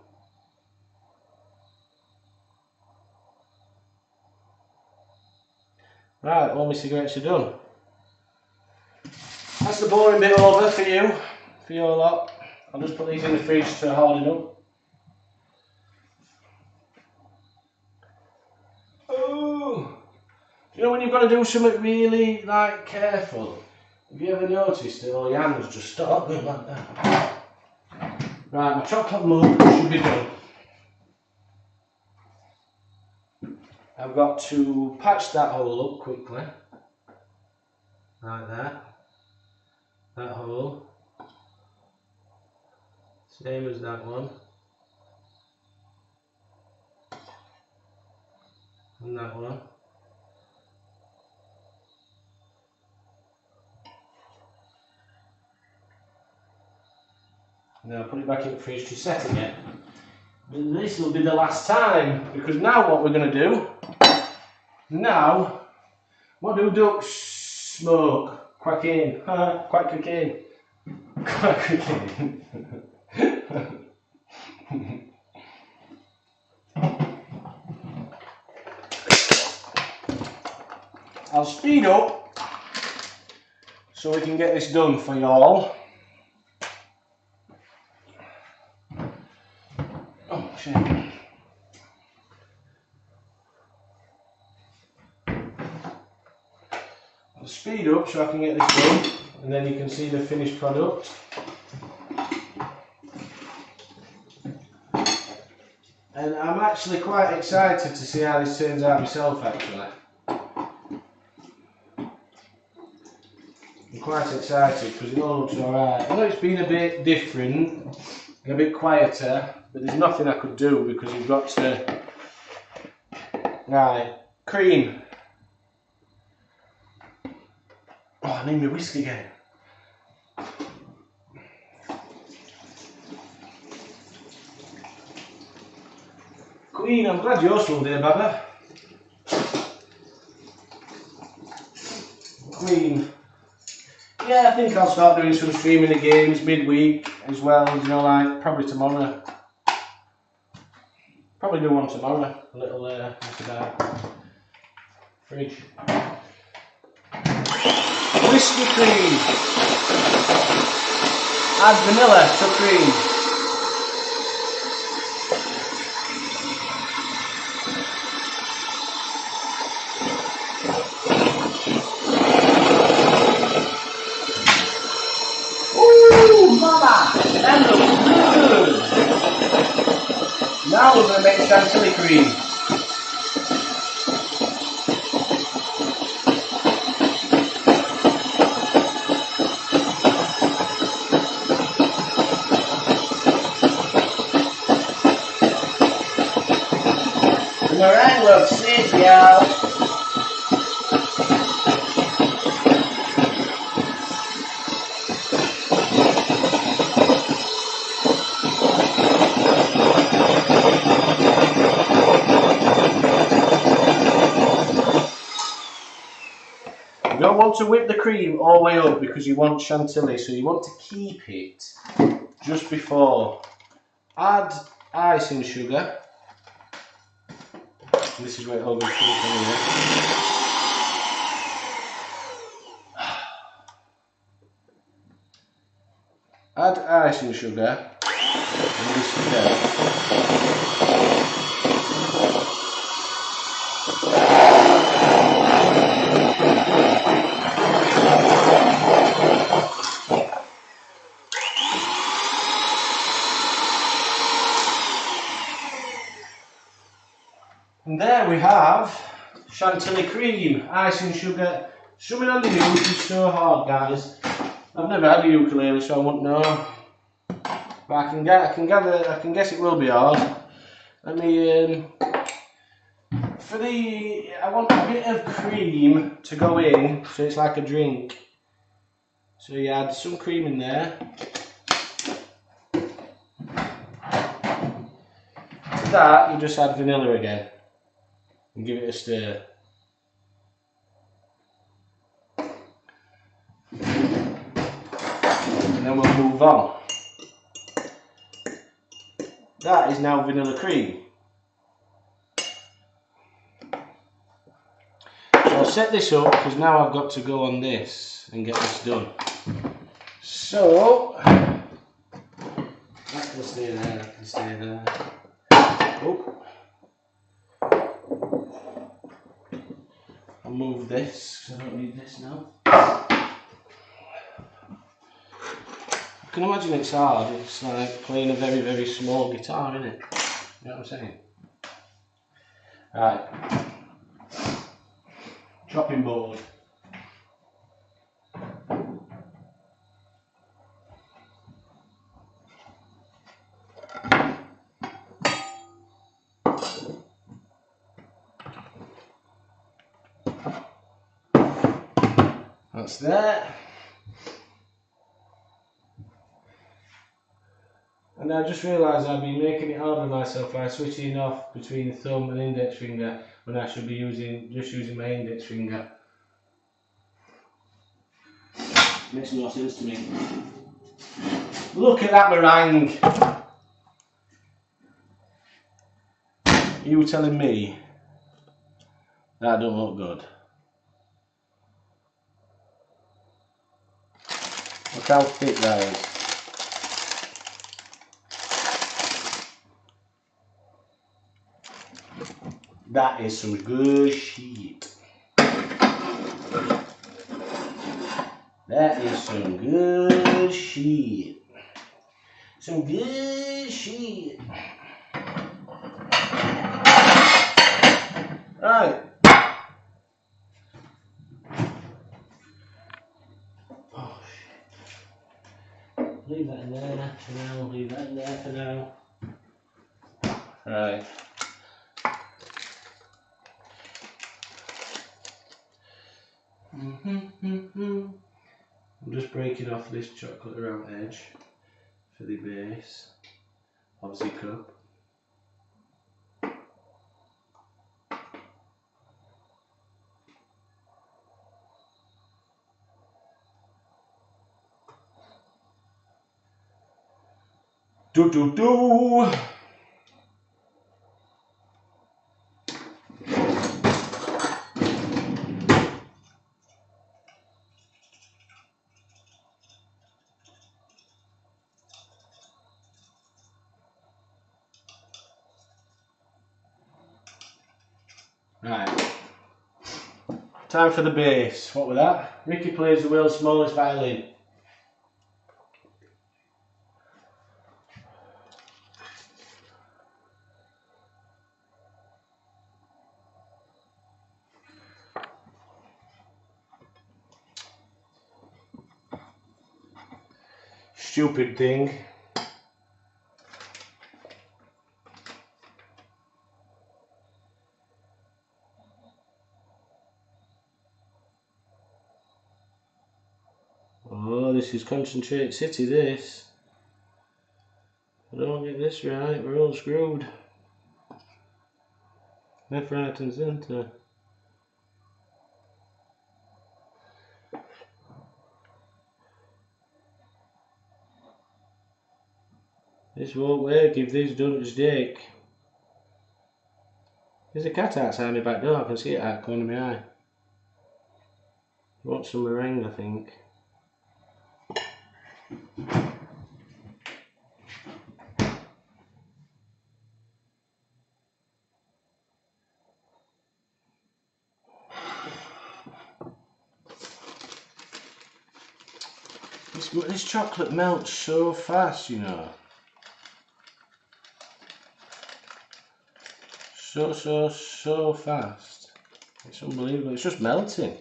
Right, all my cigarettes are done. That's the boring bit over for you, for your lot. I'll just put these in the fridge to harden up. Oh, you know when you've got to do something really like careful? Have you ever noticed that all your hands just stop going like that? Right, my chocolate mug should be done. I've got to patch that hole up quickly, like that. That hole, same as that one, and that one. Now put it back in the fridge to set again. But this will be the last time, because now what we're going to do, what do ducks smoke? Quack-in, quack cocaine, quack cocaine. I'll speed up so we can get this done for you all. Oh shit. I'll speed up so I can get this done, and then you can see the finished product. And I'm actually quite excited to see how this turns out myself actually. I'm quite excited because it all looks alright. I know it's been a bit different and a bit quieter, but there's nothing I could do because you've got to... Right, cream. Oh, I need my whisk again. Queen, I'm glad you're still there, Baba. Queen. Yeah, I think I'll start doing some streaming of games midweek as well, you know, like probably tomorrow. Probably do one tomorrow, a little what's about fridge. Whiskey cream. Add vanilla to cream. That looks good. Now we're going to make chantilly cream. The meringue looks sick, y'all. You don't want to whip the cream all the way up because you want chantilly, so you want to keep it just before. Add icing sugar. This is where it all goes through anyway. Add icing sugar and whisk it down. And there we have chantilly cream, icing sugar. Strumming on the uke is so hard, guys. I've never had a ukulele, so I won't know. But I can guess it will be hard. Let me I want a bit of cream to go in, so it's like a drink. So you add some cream in there. To that, you just add vanilla again. And give it a stir. And then we'll move on. That is now vanilla cream. So I'll set this up because now I've got to go on this and get this done. So that can stay there, that can stay there. Oh. I'll move this because I don't need this now. I can imagine it's hard, it's like playing a very, very small guitar, isn't it? You know what I'm saying? Right. Chopping board. That's that. And I just realised I've been making it hard on myself by switching off between thumb and index finger when I should be just using my index finger. Makes no sense to me. Look at that meringue! You were telling me that don't look good. Look how thick that is. That is some good shit. That is some good shit. Some good shit. Right. Oh shit. Leave that in there for now. Leave that in there for now. Right. I'm just breaking off this chocolate around edge for the base of the cup. Do do do. Right. Time for the bass. What was that? Ricky plays the world's smallest violin. Stupid thing. Oh, this is Concentrate City, this. If I don't get this right, we're all screwed. Left, right and centre. This won't work if this doesn't stick. There's a cat outside my back door, I can see it out the corner of my eye. He wants some meringue, I think. This chocolate melts so fast, you know. So fast. It's unbelievable. It's just melting.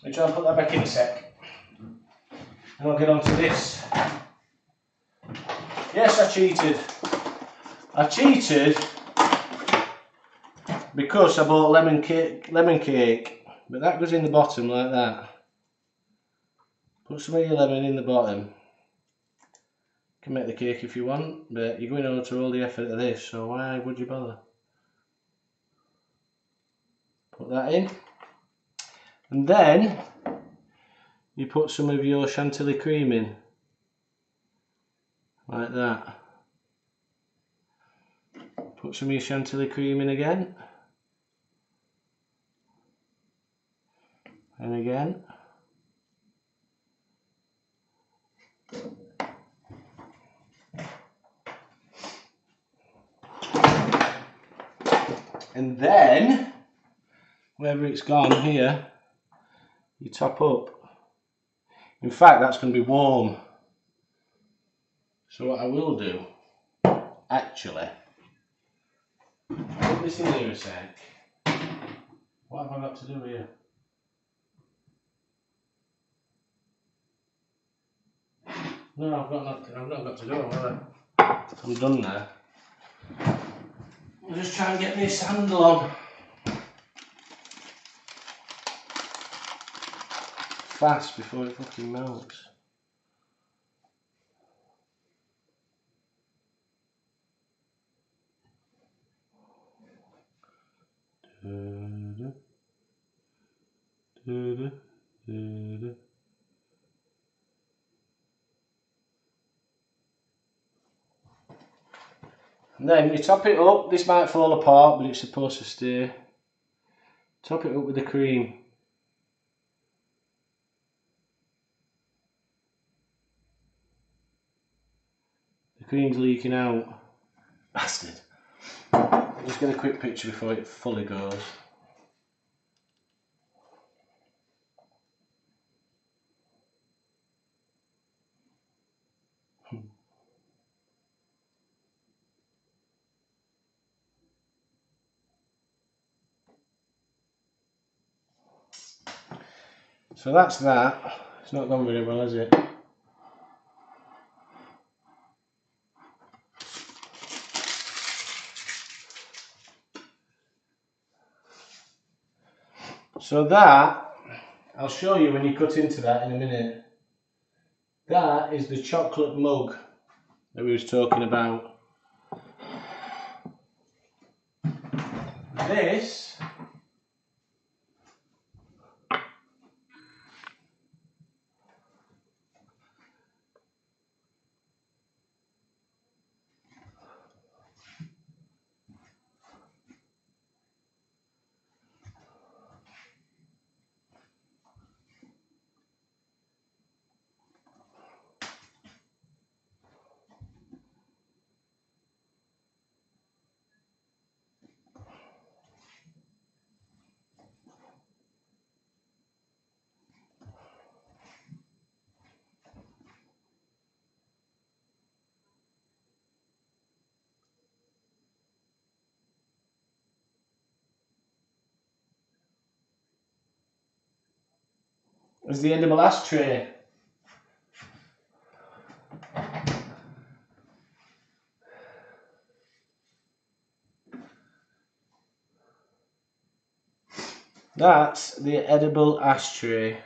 Let me try and put that back in a sec. And I'll get on to this. Yes, I cheated. I cheated because I bought lemon cake, but that goes in the bottom like that. Put some of your lemon in the bottom. You can make the cake if you want, but you're going over to all the effort of this, so why would you bother? Put that in. And then you put some of your chantilly cream in. Like that. Put some of your chantilly cream in again. And again. And then, wherever it's gone here, you top up. In fact, that's going to be warm. So what I will do, actually, put this in here a sec. What have I got to do here? No, I've not got to do it, have I? I'm done now. I'll just try and get this handle on. Fast before it fucking melts. And then you top it up. This might fall apart, but it's supposed to stay. Top it up with the cream. cream's leaking out. Bastard. I'll just get a quick picture before it fully goes. So that's that. It's not gone very well, has it? So that, I'll show you when you cut into that in a minute. That is the chocolate mug that we was talking about. This is the edible ashtray. That's the edible ashtray.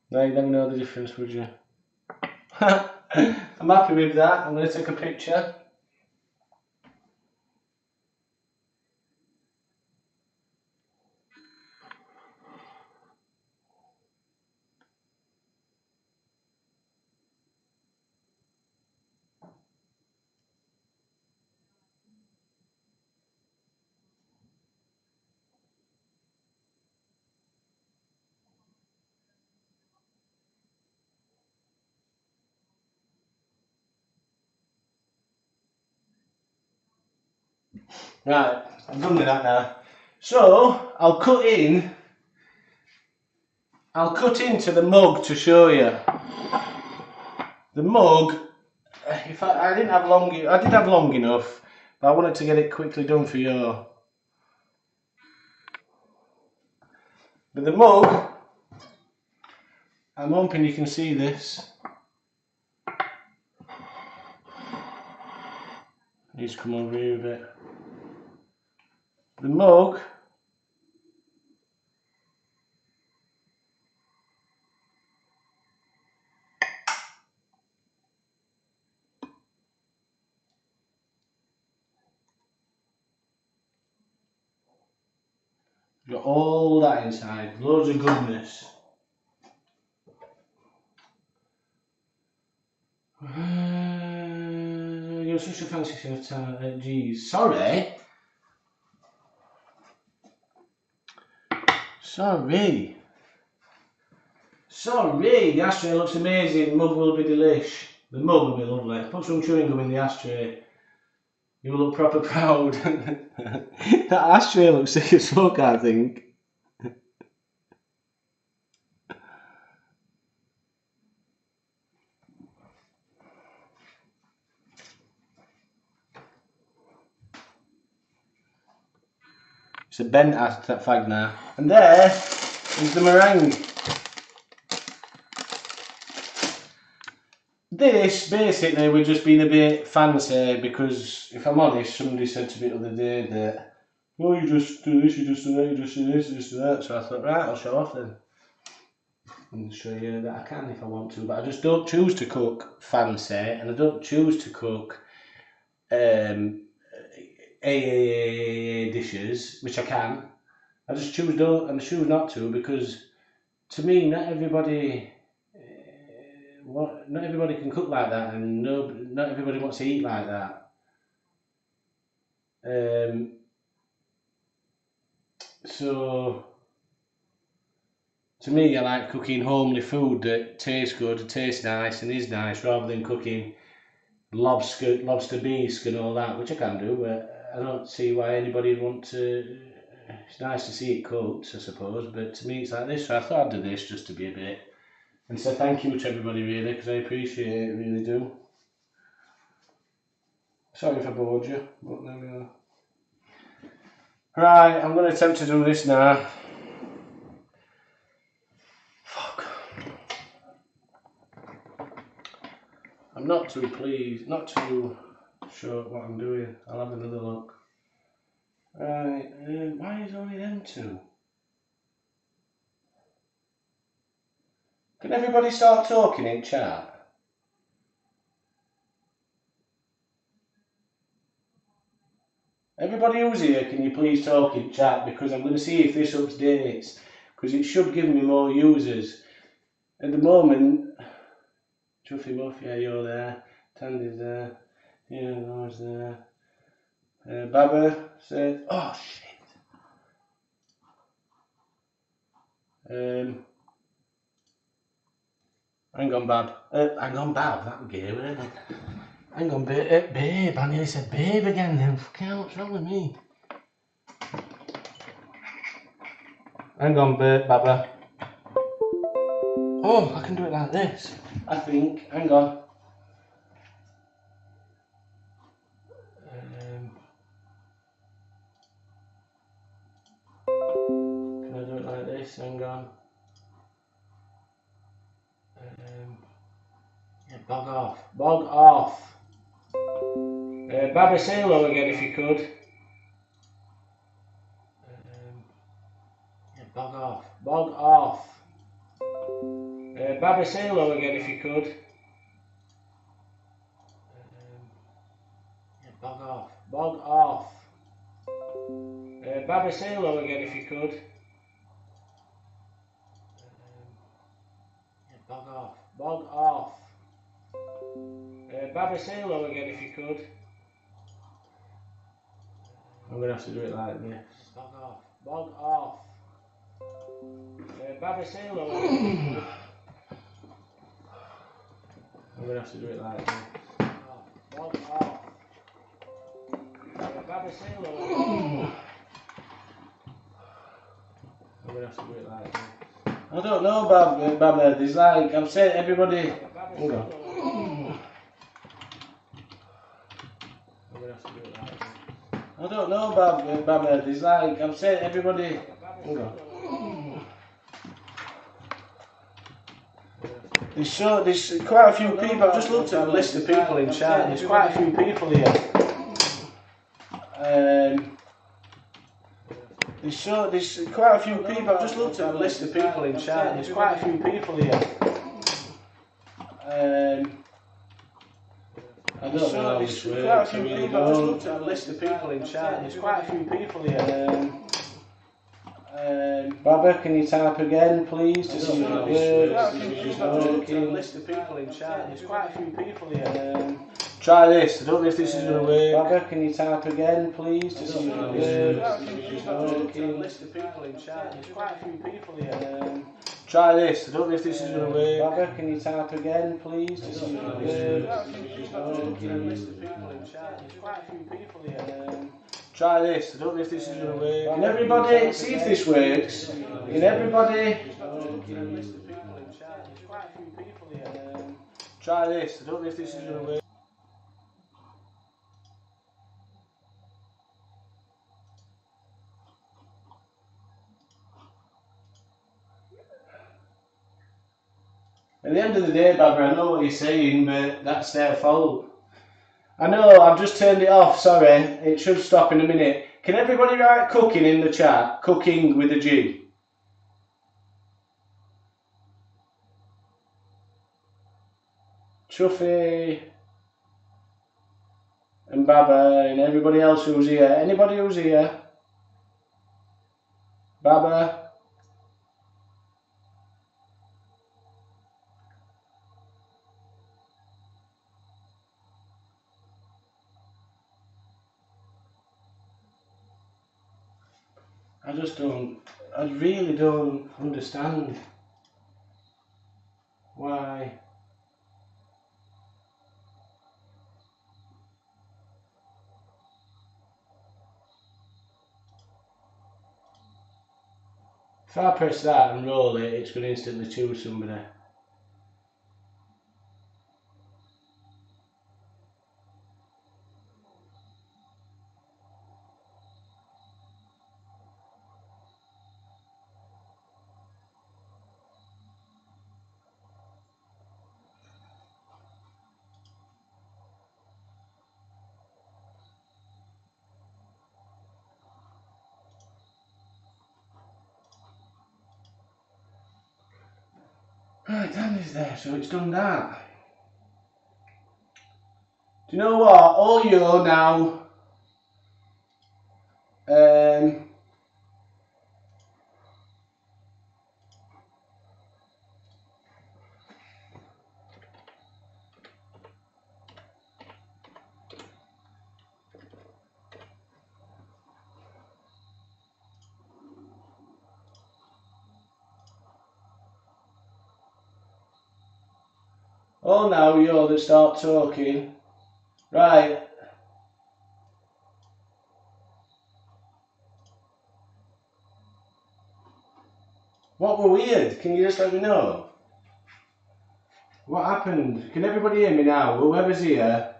Now you never know the difference, would you? I'm happy with that. I'm going to take a picture. Right, I'm done with that now. So I'll cut into the mug to show you. The mug, if I did have long enough, but I wanted to get it quickly done for you. But the mug, I'm hoping you can see this. Needs to come over here a bit. The mug got all that inside, loads of goodness. You're such a fancy thing, geez. Sorry. The ashtray looks amazing. The mug will be delish. The mug will be lovely. Put some chewing gum in the ashtray. You will look proper proud. That ashtray looks sick as fuck, I think. It's a bent ass, that fag now. And there is the meringue. This, basically, we're just being a bit fancy because, if I'm honest, somebody said to me the other day that, oh, you just do this, you just do that, you just do this, you just do that. So I thought, right, I'll show off then. And show you that I can if I want to, but I just don't choose to cook fancy, and I don't choose to cook AAA dishes, which I can. I just choose not to, because to me, not everybody can cook like that, and not everybody wants to eat like that. So to me, I like cooking homely food that tastes good, tastes nice, and is nice, rather than cooking lobster bisque and all that, which I can do, but I don't see why anybody would want to. It's nice to see it cooked, I suppose, but to me it's like this, so I thought I'd do this just to be a bit, and say thank you to everybody really, because I appreciate it, really do. Sorry if I bored you, but there we are. Right, I'm going to attempt to do this now. Fuck. I'm not too pleased, not too sure what I'm doing. I'll have another look. Right, why is only them two? Can everybody start talking in chat? Everybody who's here, can you please talk in chat, because I'm going to see if this updates, because it should give me more users. At the moment, Chuffy Muff, yeah, you're there. Tandy's there. Yeah, Laura's there. Baba said, oh shit. Hang on, Bab. Hang on, Bab. That was gay, wasn't it? Hang on, babe. I nearly said babe again then. Fucking hell, what's wrong with me? Hang on, Baba. Oh, I can do it like this. I think. Hang on. Can I do it like this? Hang on. Yeah, bog off. Bog off. Baba, say hello again if you could. Yeah, bog off. Bog off. Baba, say hello again if you could. Yeah, bog off. Bog off. Baba, say hello again if you could. Yeah, bog off. Bog off. Baba, say hello again if you could. I'm going to have to do it like this. Bog off. Bog off. Baba, say hello again if you could. I'm going to have to do it like this. Bog off. Baba, say hello again. I'm going to have to do it like this. I don't know, Baba. There's like, I've said everybody. Hang on. I'm going to have to do it like this. I don't know, Baba. There's like, I've said everybody. Hang on. There's quite a few people. I've just looked at the list of people in chat. There's quite a few people here. There's quite a few people. I've just looked at the list of people in chat. There's quite a few people here. I don't know. There's quite a few people. I've just looked at the list of people in chat. There's quite a few people here. Baba, can you type again, please? To see what list of people in chat. There's quite a few people here. Try this. I don't know if this is going to work. Baba, can you type again, please? To see what list of people in chat. There's quite a few people here. Try this. I don't know if this is going to work. Baba, can you type again, please? To see what list of people in chat. There's quite a few people here. Try this. I don't know if this is going to work. Can everybody see if this works? Can everybody? Try this. I don't know if this is going to work. At the end of the day, Barbara, I know what you're saying, but that's their fault. I know, I've just turned it off, sorry. It should stop in a minute. Can everybody write cooking in the chat? Cooking with a G. Chuffy and Baba and everybody else who's here. Anybody who's here? Baba? I really don't understand why. If I press that and roll it, it's going to instantly choose somebody. Right, Danny's there, so it's done that. Do you know what? All you now. All now you that start talking. Right. What were weird? Can you just let me know? What happened? Can everybody hear me now? Whoever's here.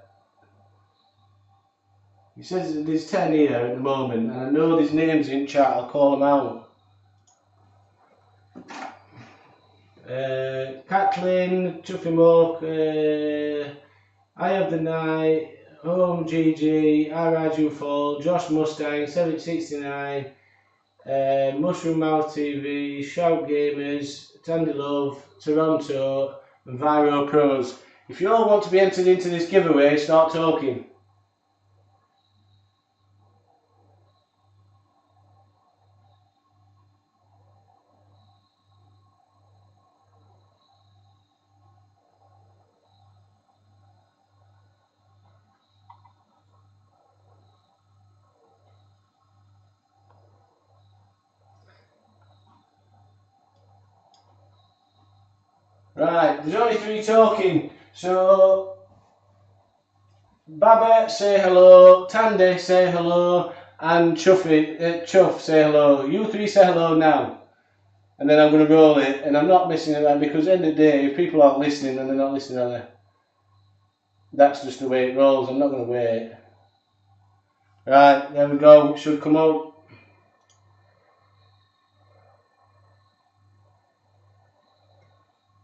He says there's 10 here at the moment, and I know there's names in chat, I'll call them out. Kathleen, Chuffy Mock, I Have the Night, Home GG, Raju Fall, Josh Mustang, 769, Mushroom Mouth TV, Shout Gamers, Tandy Love, Toronto, and Viro Pros. If you all want to be entered into this giveaway, start talking. Right, there's only 3 talking, so Baba say hello, Tandy say hello, and Chuff say hello. You 3 say hello now, and then I'm going to roll it, and I'm not messing around because at the end of the day, if people aren't listening, then they're not listening, are they? That's just the way it rolls, I'm not going to wait. Right, there we go, it should come out.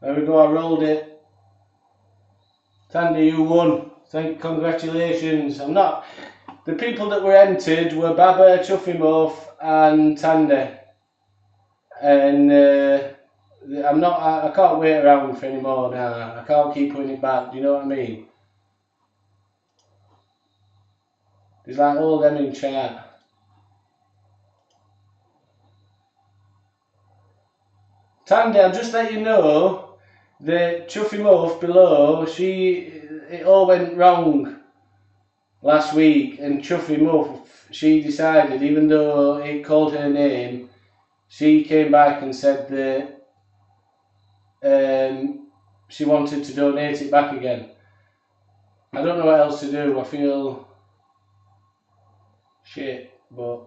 There we go, I rolled it. Tandy, you won. Congratulations. The people that were entered were Baba, Chuffy Muff, and Tandy. And I can't wait around for any more now. I can't keep putting it back, do you know what I mean? There's like all them in chat. Tandy, I'll just let you know that Chuffy Muff below, it all went wrong last week, and Chuffy Muff, she decided, even though it called her name, she came back and said that she wanted to donate it back again. I don't know what else to do. I feel shit, but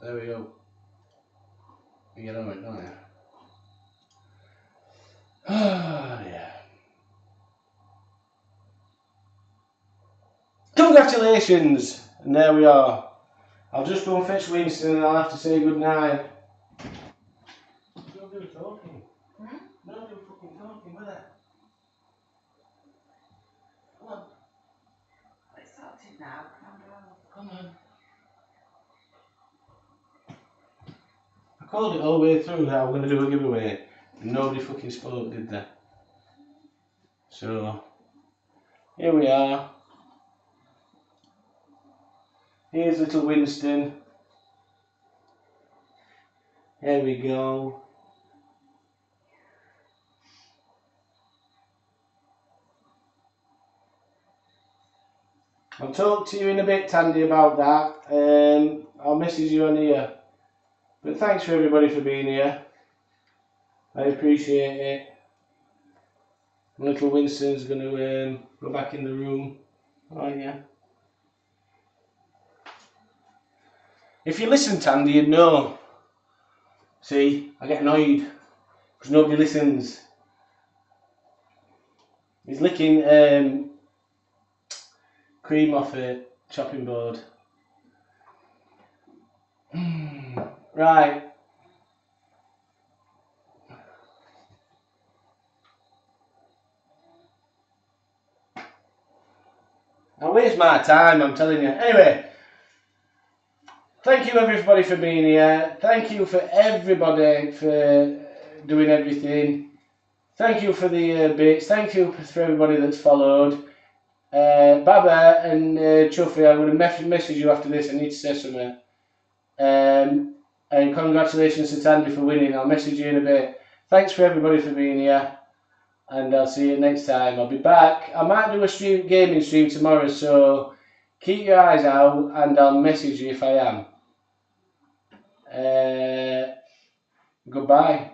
there we go. You get on it, don't you? Ah, yeah. Congratulations! And there we are. I'll just go and fetch Winston and I'll have to say goodnight. Don't do talking. Hmm? Don't do fucking talking, will it? Come on. It's started now, Come on. I called it all the way through that I'm going to do a giveaway. And nobody fucking spoke, did they? So, here we are. Here's little Winston. Here we go. I'll talk to you in a bit, Tandy, about that. I'll message you on here. But thanks for everybody for being here. I appreciate it. Little Winston's going to go back in the room. Oh yeah. If you listen, Tandy, you'd know. See, I get annoyed because nobody listens. He's licking cream off a chopping board. Right. I waste my time, I'm telling you. Anyway, thank you everybody for being here. Thank you for everybody for doing everything. Thank you for the bits. Thank you for everybody that's followed. Baba and Chuffy, I'm going to message you after this. I need to say something. And congratulations to Tandy for winning. I'll message you in a bit. Thanks for everybody for being here. And I'll see you next time. I'll be back. I might do a gaming stream tomorrow, so keep your eyes out and I'll message you if I am. Goodbye.